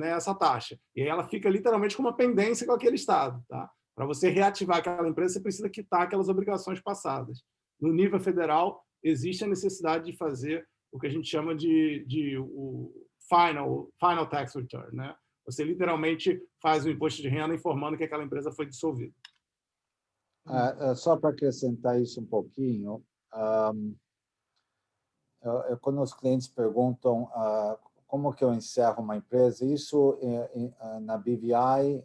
essa taxa. E aí ela fica literalmente com uma pendência com aquele Estado. Tá? Para você reativar aquela empresa, você precisa quitar aquelas obrigações passadas. No nível federal, existe a necessidade de fazer o que a gente chama de o final tax return. Né? Você literalmente faz o imposto de renda informando que aquela empresa foi dissolvida.
Só para acrescentar isso um pouquinho, quando os clientes perguntam como que eu encerro uma empresa, isso na BVI,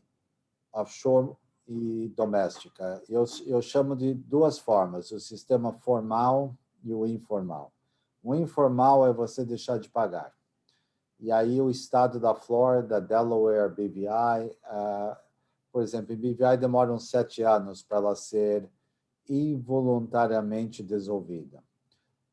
offshore e doméstica. Eu chamo de duas formas, o sistema formal e o informal. O informal é você deixar de pagar. E aí o estado da Flórida, Delaware, BVI, por exemplo, em BVI demoram 7 anos para ela ser involuntariamente dissolvida.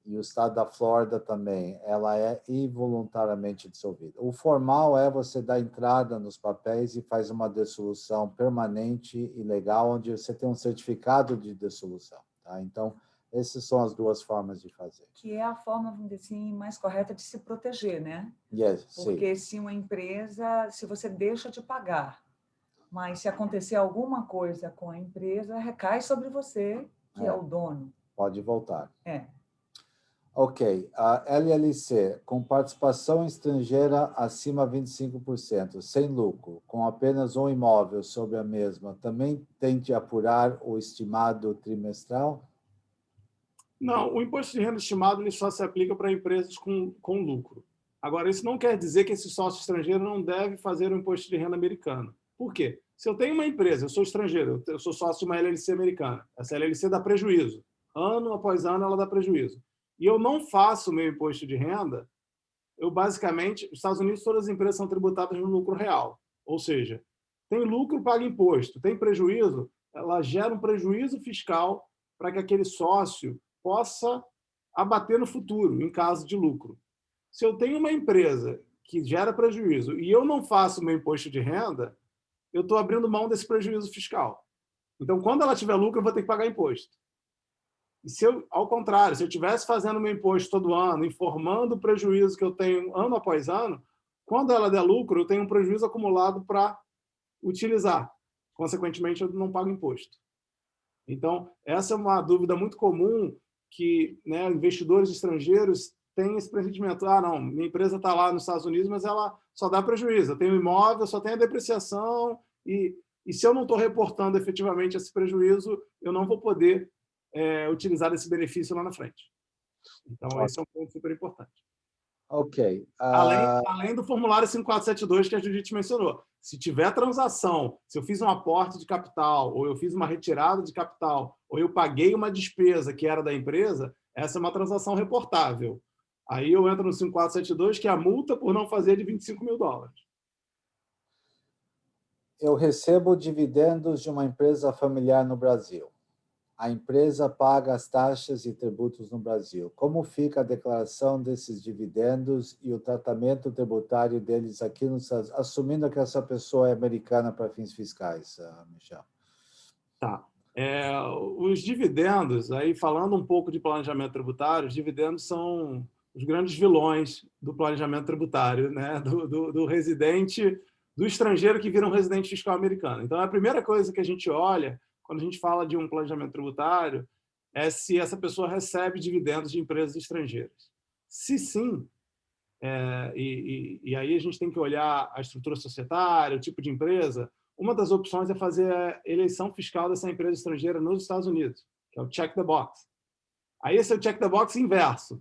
E o estado da Flórida também, ela é involuntariamente dissolvida. O formal é você dar entrada nos papéis e faz uma dissolução permanente e legal, onde você tem um certificado de dissolução. Tá? Então, essas são as duas formas de fazer.
Que é a forma, vamos dizer assim, mais correta de se proteger, né?
Yes,
porque se uma empresa, se você deixa de pagar, mas se acontecer alguma coisa com a empresa, recai sobre você, que é o dono.
Pode voltar.
É.
Ok, a LLC, com participação estrangeira acima de 25%, sem lucro, com apenas um imóvel sobre a mesma, também tem de apurar o estimado trimestral?
Não, o imposto de renda estimado ele só se aplica para empresas com lucro. Agora, isso não quer dizer que esse sócio estrangeiro não deve fazer o imposto de renda americano. Por quê? Se eu tenho uma empresa, eu sou estrangeiro, eu sou sócio de uma LLC americana, essa LLC dá prejuízo. Ano após ano, ela dá prejuízo. E eu não faço o meu imposto de renda, eu basicamente, nos Estados Unidos, todas as empresas são tributadas no lucro real. Ou seja, tem lucro, paga imposto. Tem prejuízo, ela gera um prejuízo fiscal para que aquele sócio possa abater no futuro, em caso de lucro. Se eu tenho uma empresa que gera prejuízo e eu não faço o meu imposto de renda, eu estou abrindo mão desse prejuízo fiscal. Então, quando ela tiver lucro, eu vou ter que pagar imposto. E se eu, ao contrário, se eu estivesse fazendo o meu imposto todo ano, informando o prejuízo que eu tenho ano após ano, quando ela der lucro, eu tenho um prejuízo acumulado para utilizar. Consequentemente, eu não pago imposto. Então, essa é uma dúvida muito comum que, né, investidores estrangeiros têm esse pressentimento. Não, minha empresa está lá nos Estados Unidos, mas ela só dá prejuízo. Eu tenho imóvel, só tem a depreciação e se eu não estou reportando efetivamente esse prejuízo, eu não vou poder utilizar esse benefício lá na frente. Então, esse é um ponto super importante.
Ok.
Além do formulário 5472 que a Judite mencionou. Se tiver transação, se eu fiz um aporte de capital, ou eu fiz uma retirada de capital, ou eu paguei uma despesa que era da empresa, essa é uma transação reportável. Aí eu entro no 5472, que é a multa por não fazer de $25 mil.
Eu recebo dividendos de uma empresa familiar no Brasil. A empresa paga as taxas e tributos no Brasil. Como fica a declaração desses dividendos e o tratamento tributário deles aqui nos Estados Unidos, assumindo que essa pessoa é americana para fins fiscais, Michel?
Tá. Os dividendos, aí falando um pouco de planejamento tributário, os dividendos são os grandes vilões do planejamento tributário, né? do residente, do estrangeiro que vira um residente fiscal americano. Então, a primeira coisa que a gente olha quando a gente fala de um planejamento tributário é se essa pessoa recebe dividendos de empresas estrangeiras. Se sim, e aí a gente tem que olhar a estrutura societária, o tipo de empresa. Uma das opções é fazer a eleição fiscal dessa empresa estrangeira nos Estados Unidos, que é o check the box. Aí esse é o check the box inverso.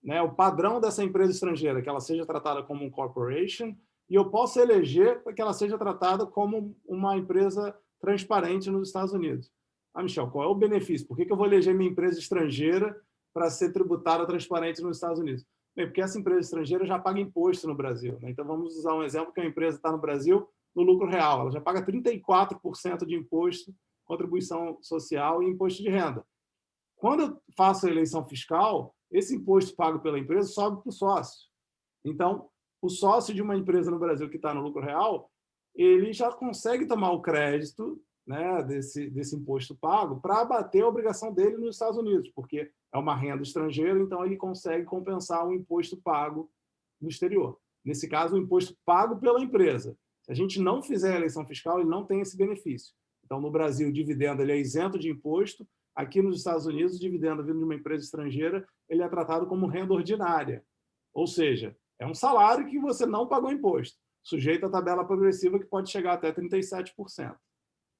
Né, o padrão dessa empresa estrangeira, que ela seja tratada como um corporation, e eu posso eleger para que ela seja tratada como uma empresa transparente nos Estados Unidos. Michel, qual é o benefício? Por que eu vou eleger minha empresa estrangeira para ser tributada transparente nos Estados Unidos? Bem, porque essa empresa estrangeira já paga imposto no Brasil. Né? Então, vamos usar um exemplo que a empresa está no Brasil no lucro real. Ela já paga 34% de imposto, contribuição social e imposto de renda. Quando eu faço a eleição fiscal, esse imposto pago pela empresa sobe para o sócio. Então, o sócio de uma empresa no Brasil que está no lucro real, ele já consegue tomar o crédito, né, desse imposto pago para abater a obrigação dele nos Estados Unidos, porque é uma renda estrangeira, então ele consegue compensar o imposto pago no exterior. Nesse caso, o imposto pago pela empresa. Se a gente não fizer a eleição fiscal, ele não tem esse benefício. Então, no Brasil, o dividendo ele é isento de imposto. Aqui nos Estados Unidos, o dividendo vindo de uma empresa estrangeira ele é tratado como renda ordinária. Ou seja, é um salário que você não pagou imposto, sujeito à tabela progressiva que pode chegar até 37%.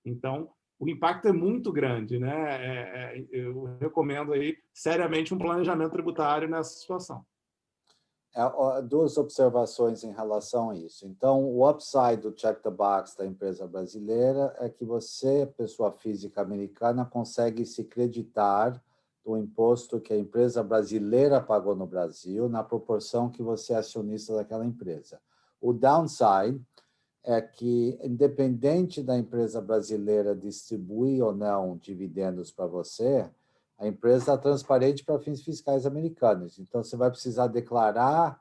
Então, o impacto é muito grande, né? Eu recomendo aí seriamente um planejamento tributário nessa situação.
Duas observações em relação a isso. Então, o upside do check the box da empresa brasileira é que você, pessoa física americana, consegue se creditar do imposto que a empresa brasileira pagou no Brasil na proporção que você é acionista daquela empresa. O downside é que, independente da empresa brasileira distribuir ou não dividendos para você, a empresa está transparente para fins fiscais americanos. Então, você vai precisar declarar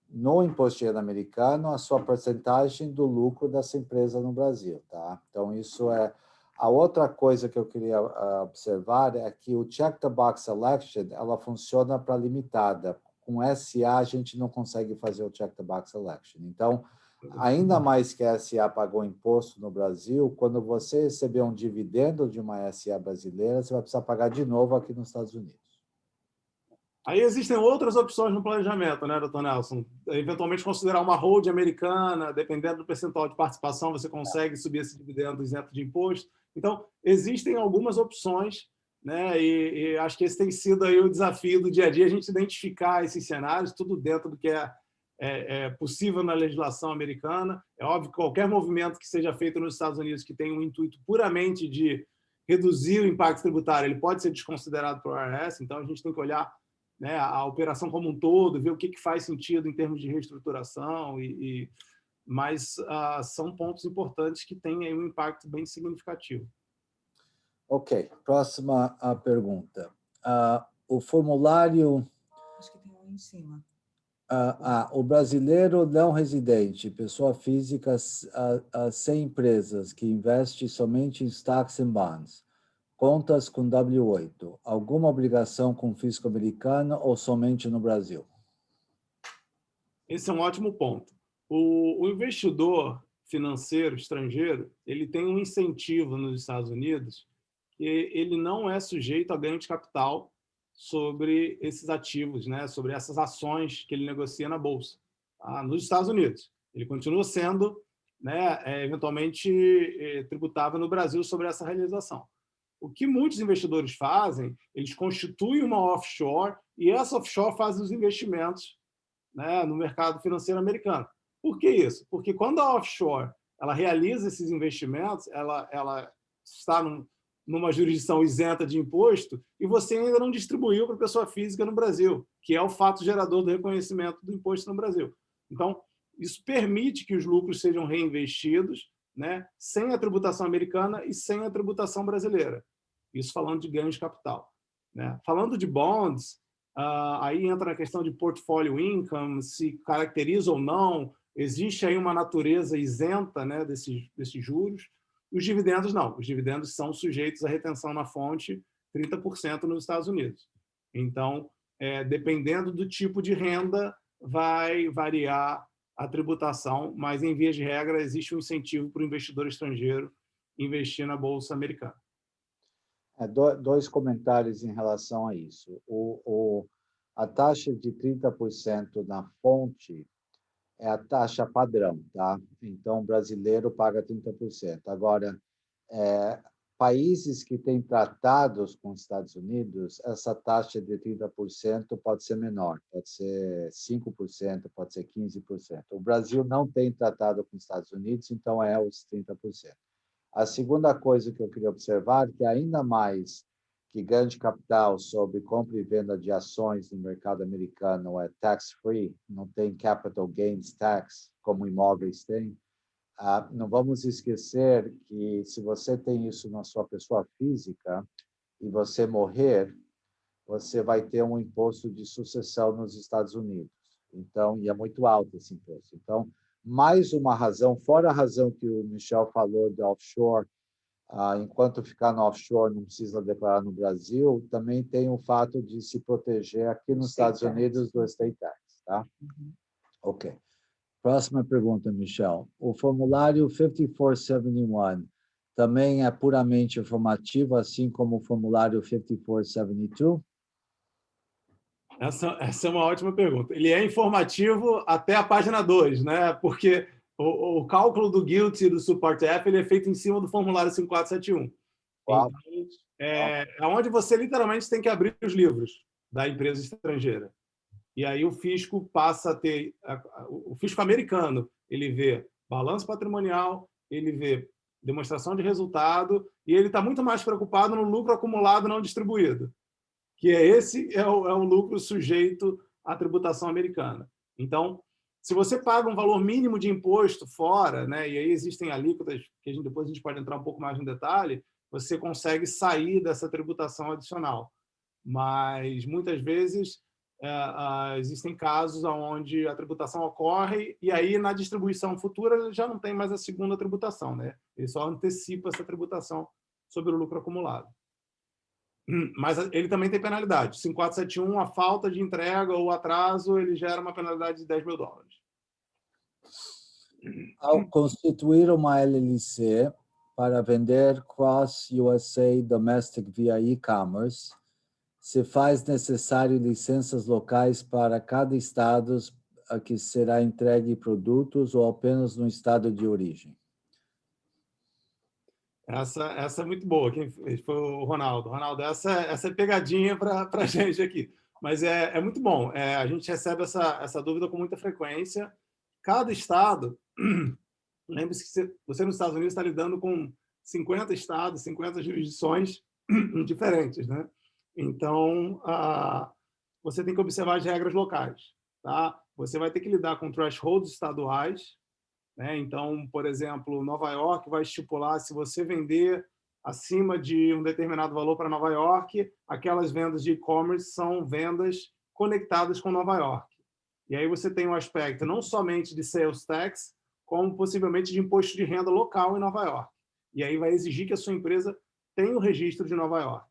no imposto de renda americano a sua porcentagem do lucro dessa empresa no Brasil, tá? Então, isso é... A outra coisa que eu queria observar é que o Check the Box Election, ela funciona para limitada. Com SA, a gente não consegue fazer o Check the Box Election. Então, ainda mais que a SA pagou imposto no Brasil, quando você receber um dividendo de uma SA brasileira, você vai precisar pagar de novo aqui nos Estados Unidos.
Aí existem outras opções no planejamento, né, doutor Nelson? Eventualmente considerar uma hold americana, dependendo do percentual de participação, você consegue subir esse dividendo isento de imposto. Então, existem algumas opções, né? E acho que esse tem sido aí o desafio do dia a dia, a gente identificar esses cenários, tudo dentro do que é possível na legislação americana. É óbvio que qualquer movimento que seja feito nos Estados Unidos que tenha um intuito puramente de reduzir o impacto tributário, ele pode ser desconsiderado pelo IRS, então a gente tem que olhar, né, a operação como um todo, ver o que faz sentido em termos de reestruturação, mas são pontos importantes que têm aí um impacto bem significativo.
Ok, próxima pergunta. O formulário...
Acho que tem um em cima.
O brasileiro não residente, pessoa física sem empresas, que investe somente em stocks and bonds, contas com W8, alguma obrigação com o fisco americano ou somente no Brasil?
Esse é um ótimo ponto. O investidor financeiro estrangeiro, ele tem um incentivo nos Estados Unidos que ele não é sujeito a ganho de capital sobre esses ativos, né, sobre essas ações que ele negocia na Bolsa, tá? Nos Estados Unidos. Ele continua sendo, né, eventualmente tributável no Brasil sobre essa realização. O que muitos investidores fazem, eles constituem uma offshore e essa offshore faz os investimentos, né, no mercado financeiro americano. Por que isso? Porque quando a offshore ela realiza esses investimentos, ela está numa jurisdição isenta de imposto e você ainda não distribuiu para a pessoa física no Brasil, que é o fato gerador do reconhecimento do imposto no Brasil. Então, isso permite que os lucros sejam reinvestidos, né, sem a tributação americana e sem a tributação brasileira. Isso falando de ganho de capital, né? Falando de bonds, aí entra a questão de portfólio income, se caracteriza ou não, existe aí uma natureza isenta, né, desses juros. Os dividendos não, os dividendos são sujeitos à retenção na fonte 30% nos Estados Unidos. Então, dependendo do tipo de renda, vai variar a tributação, mas, em via de regra, existe um incentivo para o investidor estrangeiro investir na Bolsa Americana.
Dois comentários em relação a isso. A taxa de 30% na fonte é a taxa padrão, tá? Então, o brasileiro paga 30%. Agora, países que têm tratados com os Estados Unidos, essa taxa de 30% pode ser menor, pode ser 5%, pode ser 15%. O Brasil não tem tratado com os Estados Unidos, então é os 30%. A segunda coisa que eu queria observar é que, ainda mais que ganho de capital sobre compra e venda de ações no mercado americano é tax-free, não tem capital gains tax, como imóveis têm, não vamos esquecer que, se você tem isso na sua pessoa física e você morrer, você vai ter um imposto de sucessão nos Estados Unidos. Então, e é muito alto esse imposto. Então, mais uma razão, fora a razão que o Michel falou de offshore, enquanto ficar no offshore não precisa declarar no Brasil, também tem o fato de se proteger aqui nos Estados Unidos do estate tax, tá? Ok. Próxima pergunta, Michel. O formulário 5471 também é puramente informativo, assim como o formulário 5472?
Essa é uma ótima pergunta. Ele é informativo até a página 2, né? Porque o cálculo do GILTI e do Subpart F ele é feito em cima do formulário 5471.
Uau.
Então, é onde você literalmente tem que abrir os livros da empresa estrangeira. E aí o fisco passa a ter... O fisco americano, ele vê balanço patrimonial, ele vê demonstração de resultado, e ele está muito mais preocupado no lucro acumulado não distribuído, que esse é o lucro sujeito à tributação americana. Então, se você paga um valor mínimo de imposto fora, né, e aí existem alíquotas, que depois a gente pode entrar um pouco mais no detalhe, você consegue sair dessa tributação adicional. Mas, muitas vezes, existem casos onde a tributação ocorre e aí, na distribuição futura, já não tem mais a segunda tributação, né? Ele só antecipa essa tributação sobre o lucro acumulado. Mas ele também tem penalidade. 5471, a falta de entrega ou atraso, ele gera uma penalidade de $10 mil.
Ao constituir uma LLC para vender cross-USA domestic via e-commerce, se faz necessário licenças locais para cada estado a que será entregue produtos ou apenas no estado de origem?
Essa é muito boa. Quem fez foi o Ronaldo. Ronaldo, essa é pegadinha para a gente aqui. Mas é muito bom. A gente recebe essa dúvida com muita frequência. Cada estado... Lembre-se que você nos Estados Unidos está lidando com 50 estados, 50 jurisdições diferentes, né? Então, você tem que observar as regras locais. Tá? Você vai ter que lidar com thresholds estaduais, né? Então, por exemplo, Nova York vai estipular, se você vender acima de um determinado valor para Nova York, aquelas vendas de e-commerce são vendas conectadas com Nova York. E aí você tem um aspecto não somente de sales tax, como possivelmente de imposto de renda local em Nova York. E aí vai exigir que a sua empresa tenha o registro de Nova York.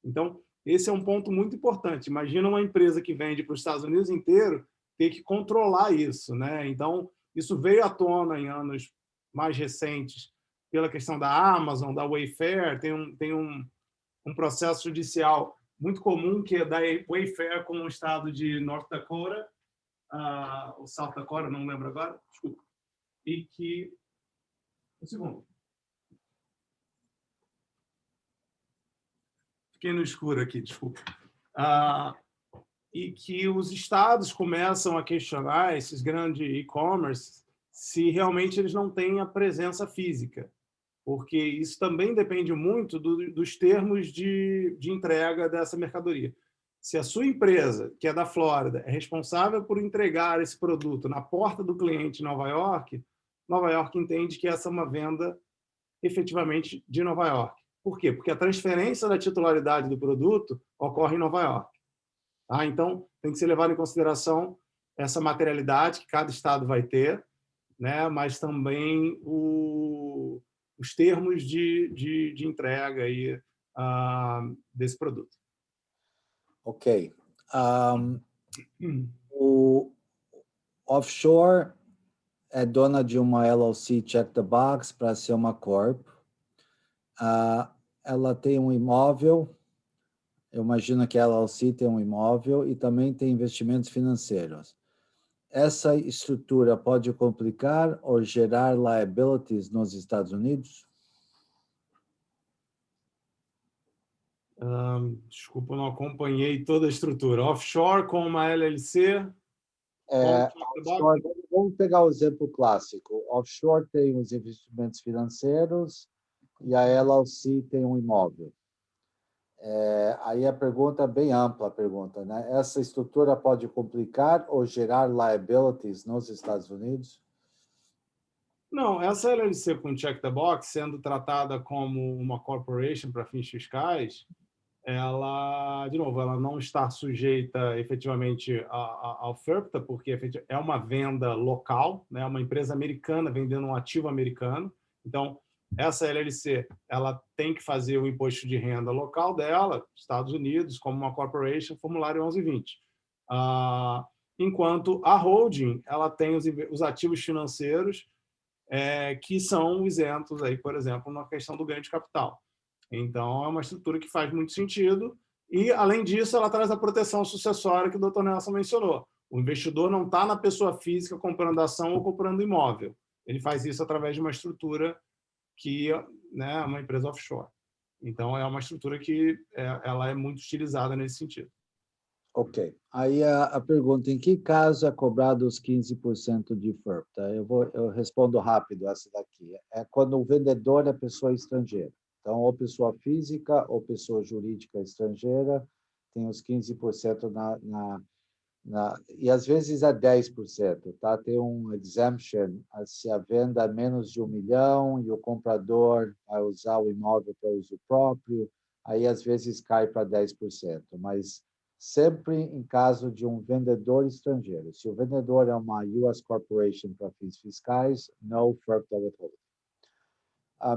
Então, esse é um ponto muito importante. Imagina uma empresa que vende para os Estados Unidos inteiro ter que controlar isso, né? Então, isso veio à tona em anos mais recentes pela questão da Amazon, da Wayfair. Tem um processo judicial muito comum que é da Wayfair com o estado de North Dakota, ou South Dakota, não lembro agora, desculpa. E que... Um segundo. Fiquei no escuro aqui, desculpa. E que os estados começam a questionar esses grandes e-commerce se realmente eles não têm a presença física, porque isso também depende muito dos termos de entrega dessa mercadoria. Se a sua empresa, que é da Flórida, é responsável por entregar esse produto na porta do cliente em Nova York entende que essa é uma venda efetivamente de Nova York. Por quê? Porque a transferência da titularidade do produto ocorre em Nova York. Tá? Então, tem que ser levado em consideração essa materialidade que cada estado vai ter, né? Mas também os termos de entrega aí, desse produto.
Ok. O offshore é dona de uma LLC check the box para ser uma corp. Ela tem um imóvel, eu imagino que a LLC tem um imóvel e também tem investimentos financeiros. Essa estrutura pode complicar ou gerar liabilities nos Estados Unidos?
Desculpa, eu não acompanhei toda a estrutura. Offshore com uma LLC...
Offshore, vamos pegar o exemplo clássico. Offshore tem os investimentos financeiros e a LLC tem um imóvel. Aí a pergunta é bem ampla, a pergunta, né? Essa estrutura pode complicar ou gerar liabilities nos Estados Unidos?
Não, essa LLC com check the box, sendo tratada como uma corporation para fins fiscais, ela, de novo, ela não está sujeita efetivamente ao FIRPTA, porque é uma venda local, né? Uma empresa americana vendendo um ativo americano. Então, essa LLC ela tem que fazer o imposto de renda local dela, Estados Unidos, como uma corporation, formulário 1120. Enquanto a holding ela tem os ativos financeiros que são isentos, aí, por exemplo, na questão do ganho de capital. Então, é uma estrutura que faz muito sentido e, além disso, ela traz a proteção sucessória que o Dr. Nelson mencionou. O investidor não está na pessoa física comprando ação ou comprando imóvel. Ele faz isso através de uma estrutura que, né, é uma empresa offshore. Então, é uma estrutura que ela é muito utilizada nesse sentido.
Ok. Aí a pergunta, em que caso é cobrado os 15% de FIRP? Tá? Eu respondo rápido essa daqui. É quando o vendedor é pessoa estrangeira. Então, ou pessoa física ou pessoa jurídica estrangeira tem os 15% e às vezes é 10%, tá? Tem um exemption se a venda é menos de 1 milhão e o comprador vai usar o imóvel para uso próprio, aí às vezes cai para 10%, mas sempre em caso de um vendedor estrangeiro. Se o vendedor é uma US Corporation para fins fiscais, no FIRP da withholding.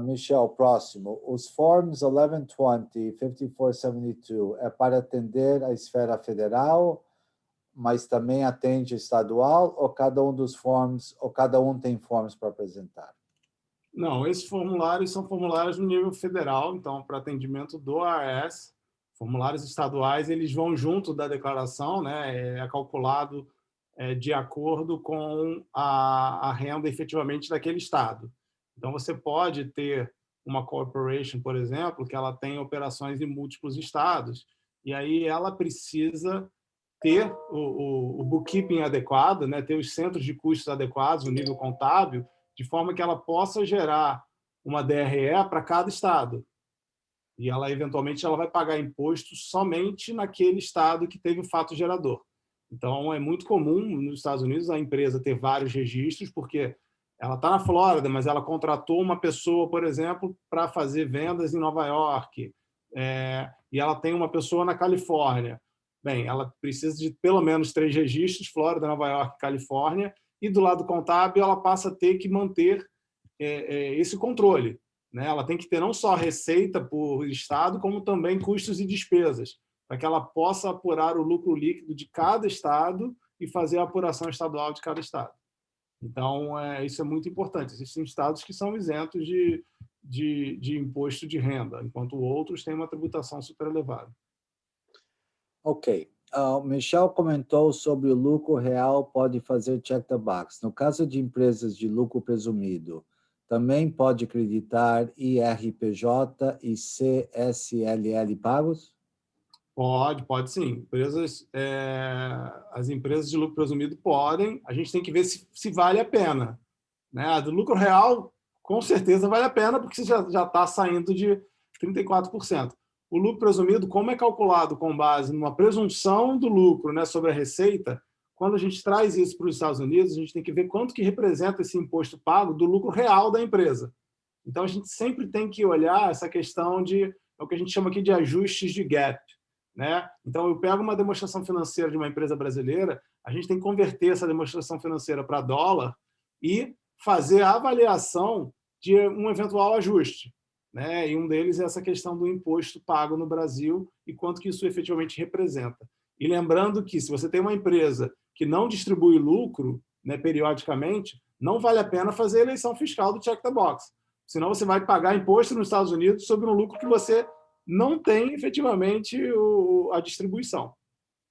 Michel, próximo. Os Forms 1120 e 5472 é para atender a esfera federal, mas também atende estadual, ou cada um dos forms, ou cada um tem forms para apresentar?
Não, esses formulários são formulários no nível federal, então, para atendimento do IRS, formulários estaduais, eles vão junto da declaração, né? É calculado de acordo com a renda efetivamente daquele estado. Então, você pode ter uma corporation, por exemplo, que ela tem operações em múltiplos estados, e aí ela precisa ter o bookkeeping adequado, né? Ter os centros de custos adequados, o nível contábil, de forma que ela possa gerar uma DRE para cada estado. E ela, eventualmente, ela vai pagar imposto somente naquele estado que teve o fato gerador. Então, é muito comum nos Estados Unidos a empresa ter vários registros, porque ela está na Flórida, mas ela contratou uma pessoa, por exemplo, para fazer vendas em Nova York, e ela tem uma pessoa na Califórnia. Bem, ela precisa de pelo menos 3 registros, Flórida, Nova York, Califórnia, e do lado contábil ela passa a ter que manter esse controle, né? Ela tem que ter não só receita por estado, como também custos e despesas, para que ela possa apurar o lucro líquido de cada estado e fazer a apuração estadual de cada estado. Então, isso é muito importante. Existem estados que são isentos de imposto de renda, enquanto outros têm uma tributação super elevada.
Ok. Michel comentou sobre o lucro real pode fazer check the box. No caso de empresas de lucro presumido, também pode acreditar IRPJ e CSLL pagos?
Pode sim. As empresas de lucro presumido podem. A gente tem que ver se vale a pena, né? A do lucro real, com certeza vale a pena, porque você já está saindo de 34%. O lucro presumido, como é calculado com base numa presunção do lucro, né, sobre a receita, quando a gente traz isso para os Estados Unidos, a gente tem que ver quanto que representa esse imposto pago do lucro real da empresa. Então, a gente sempre tem que olhar essa questão o que a gente chama aqui de ajustes de gap, né? Então, eu pego uma demonstração financeira de uma empresa brasileira, a gente tem que converter essa demonstração financeira para dólar e fazer a avaliação de um eventual ajuste, né? E um deles é essa questão do imposto pago no Brasil e quanto que isso efetivamente representa. E lembrando que, se você tem uma empresa que não distribui lucro, né, periodicamente, não vale a pena fazer a eleição fiscal do check the box. Senão você vai pagar imposto nos Estados Unidos sobre um lucro que você não tem efetivamente a distribuição,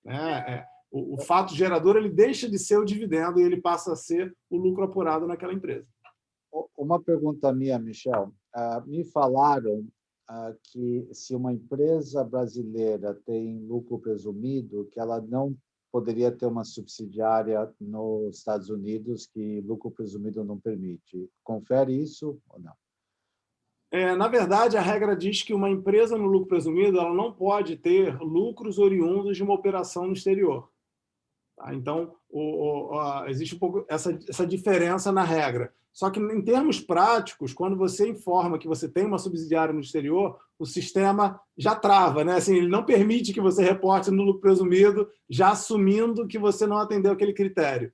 né? O fato gerador ele deixa de ser o dividendo e ele passa a ser o lucro apurado naquela empresa.
Uma pergunta minha, Michel. Me falaram que se uma empresa brasileira tem lucro presumido, que ela não poderia ter uma subsidiária nos Estados Unidos que lucro presumido não permite. Confere isso ou não?
Na verdade, a regra diz que uma empresa no lucro presumido ela não pode ter lucros oriundos de uma operação no exterior. Tá? Então, existe um pouco essa diferença na regra. Só que, em termos práticos, quando você informa que você tem uma subsidiária no exterior, o sistema já trava, né? Assim, ele não permite que você reporte no lucro presumido, já assumindo que você não atendeu aquele critério.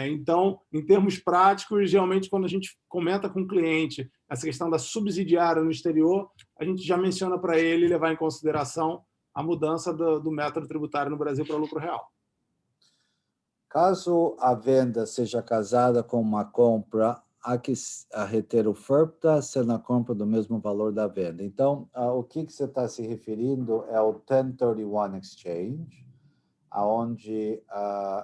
Então, em termos práticos, geralmente, quando a gente comenta com o cliente essa questão da subsidiária no exterior, a gente já menciona para ele levar em consideração a mudança do método tributário no Brasil para lucro real.
Caso a venda seja casada com uma compra, há que reter o FIRPTA, sendo a compra do mesmo valor da venda. Então, o que você está se referindo é o 1031 Exchange,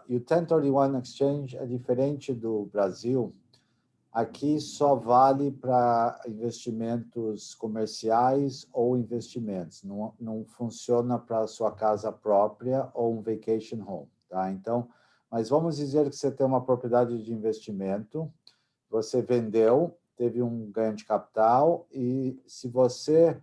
e o 1031 Exchange é diferente do Brasil. Aqui só vale para investimentos comerciais ou investimentos, não funciona para a sua casa própria ou um vacation home, tá? Então, mas vamos dizer que você tem uma propriedade de investimento, você vendeu, teve um ganho de capital, e se você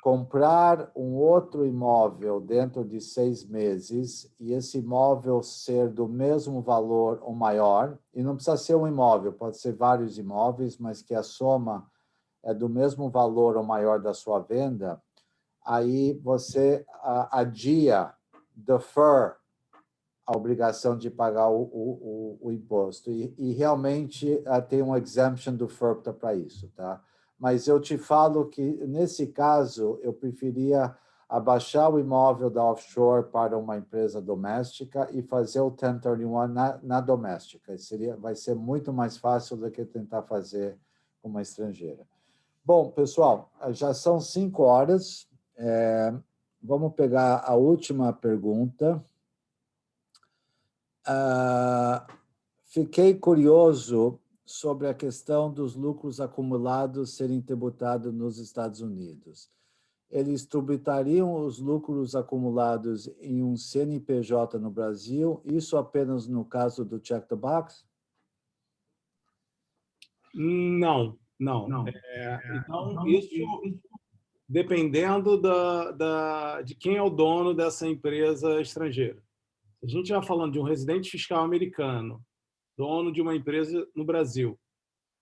comprar um outro imóvel dentro de 6 meses e esse imóvel ser do mesmo valor ou maior, e não precisa ser um imóvel, pode ser vários imóveis, mas que a soma é do mesmo valor ou maior da sua venda, aí você adia, defer a obrigação de pagar o imposto. E realmente tem um exemption do FIRPTA para isso, tá? Mas eu te falo que, nesse caso, eu preferia abaixar o imóvel da offshore para uma empresa doméstica e fazer o 1031 na doméstica. Vai ser muito mais fácil do que tentar fazer uma estrangeira. Bom, pessoal, já são 5 horas. Vamos pegar a última pergunta. Fiquei curioso sobre a questão dos lucros acumulados serem tributados nos Estados Unidos. Eles tributariam os lucros acumulados em um CNPJ no Brasil, isso apenas no caso do check the box?
Não. Então, isso dependendo de quem é o dono dessa empresa estrangeira. A gente já falando de um residente fiscal americano, dono de uma empresa no Brasil,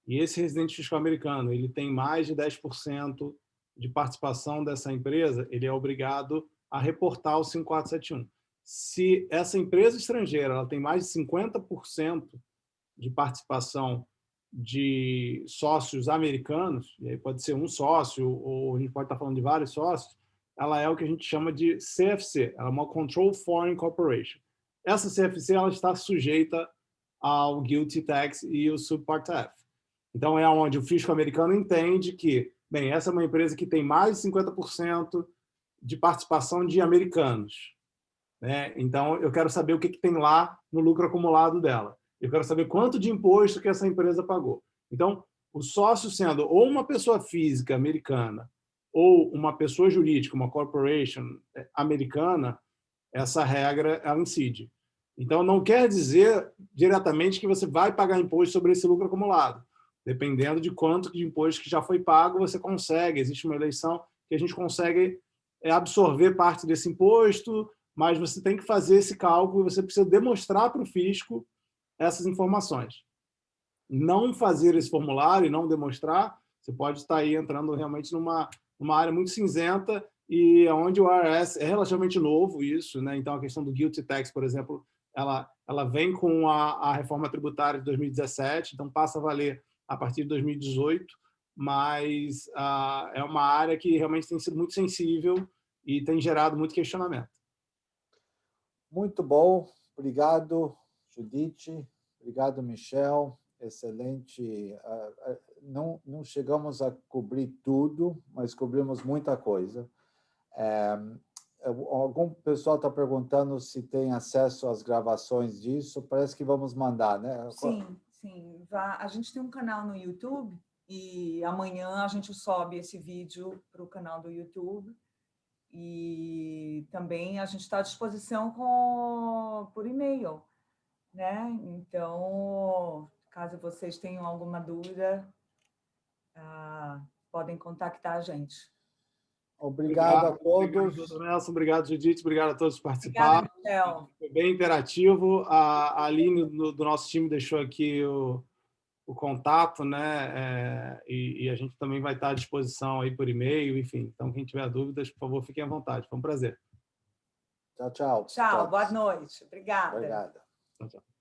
e esse residente fiscal americano ele tem mais de 10% de participação dessa empresa, ele é obrigado a reportar o 5471. Se essa empresa estrangeira ela tem mais de 50% de participação de sócios americanos, e aí pode ser um sócio, ou a gente pode estar falando de vários sócios, ela é o que a gente chama de CFC, ela é uma Control Foreign Corporation. Essa CFC ela está sujeita ao GILTI Tax e o Subpart F. Então, é onde o fisco americano entende que, bem, essa é uma empresa que tem mais de 50% de participação de americanos, né? Então, eu quero saber o que tem lá no lucro acumulado dela. Eu quero saber quanto de imposto que essa empresa pagou. Então, o sócio sendo ou uma pessoa física americana ou uma pessoa jurídica, uma corporation americana, essa regra ela incide. Então, não quer dizer diretamente que você vai pagar imposto sobre esse lucro acumulado. Dependendo de quanto de imposto que já foi pago, você consegue. Existe uma eleição que a gente consegue absorver parte desse imposto, mas você tem que fazer esse cálculo e você precisa demonstrar para o fisco essas informações. Não fazer esse formulário e não demonstrar, você pode estar aí entrando realmente numa área muito cinzenta e onde o IRS é relativamente novo isso, né? Então a questão do GILTI Tax, por exemplo, ela vem com a reforma tributária de 2017, então passa a valer a partir de 2018, mas é uma área que realmente tem sido muito sensível e tem gerado muito questionamento.
Muito bom, obrigado, Judith, obrigado, Michel, excelente. Não chegamos a cobrir tudo, mas cobrimos muita coisa. Algum pessoal está perguntando se tem acesso às gravações disso, parece que vamos mandar, né?
Sim. A gente tem um canal no YouTube e amanhã a gente sobe esse vídeo para o canal do YouTube. E também a gente está à disposição por e-mail, né? Então, caso vocês tenham alguma dúvida, podem contactar a gente.
Obrigado a todos.
Obrigado, doutor Nelson. Obrigado, Judith. Obrigado a todos que participaram.
Obrigada, Michel.
Foi bem interativo. A Aline, do nosso time, deixou aqui o contato, né? E a gente também vai estar à disposição aí por e-mail, enfim. Então, quem tiver dúvidas, por favor, fiquem à vontade. Foi um prazer.
Tchau, tchau.
Tchau, boa noite. Obrigada.
Obrigada.
Tchau, tchau.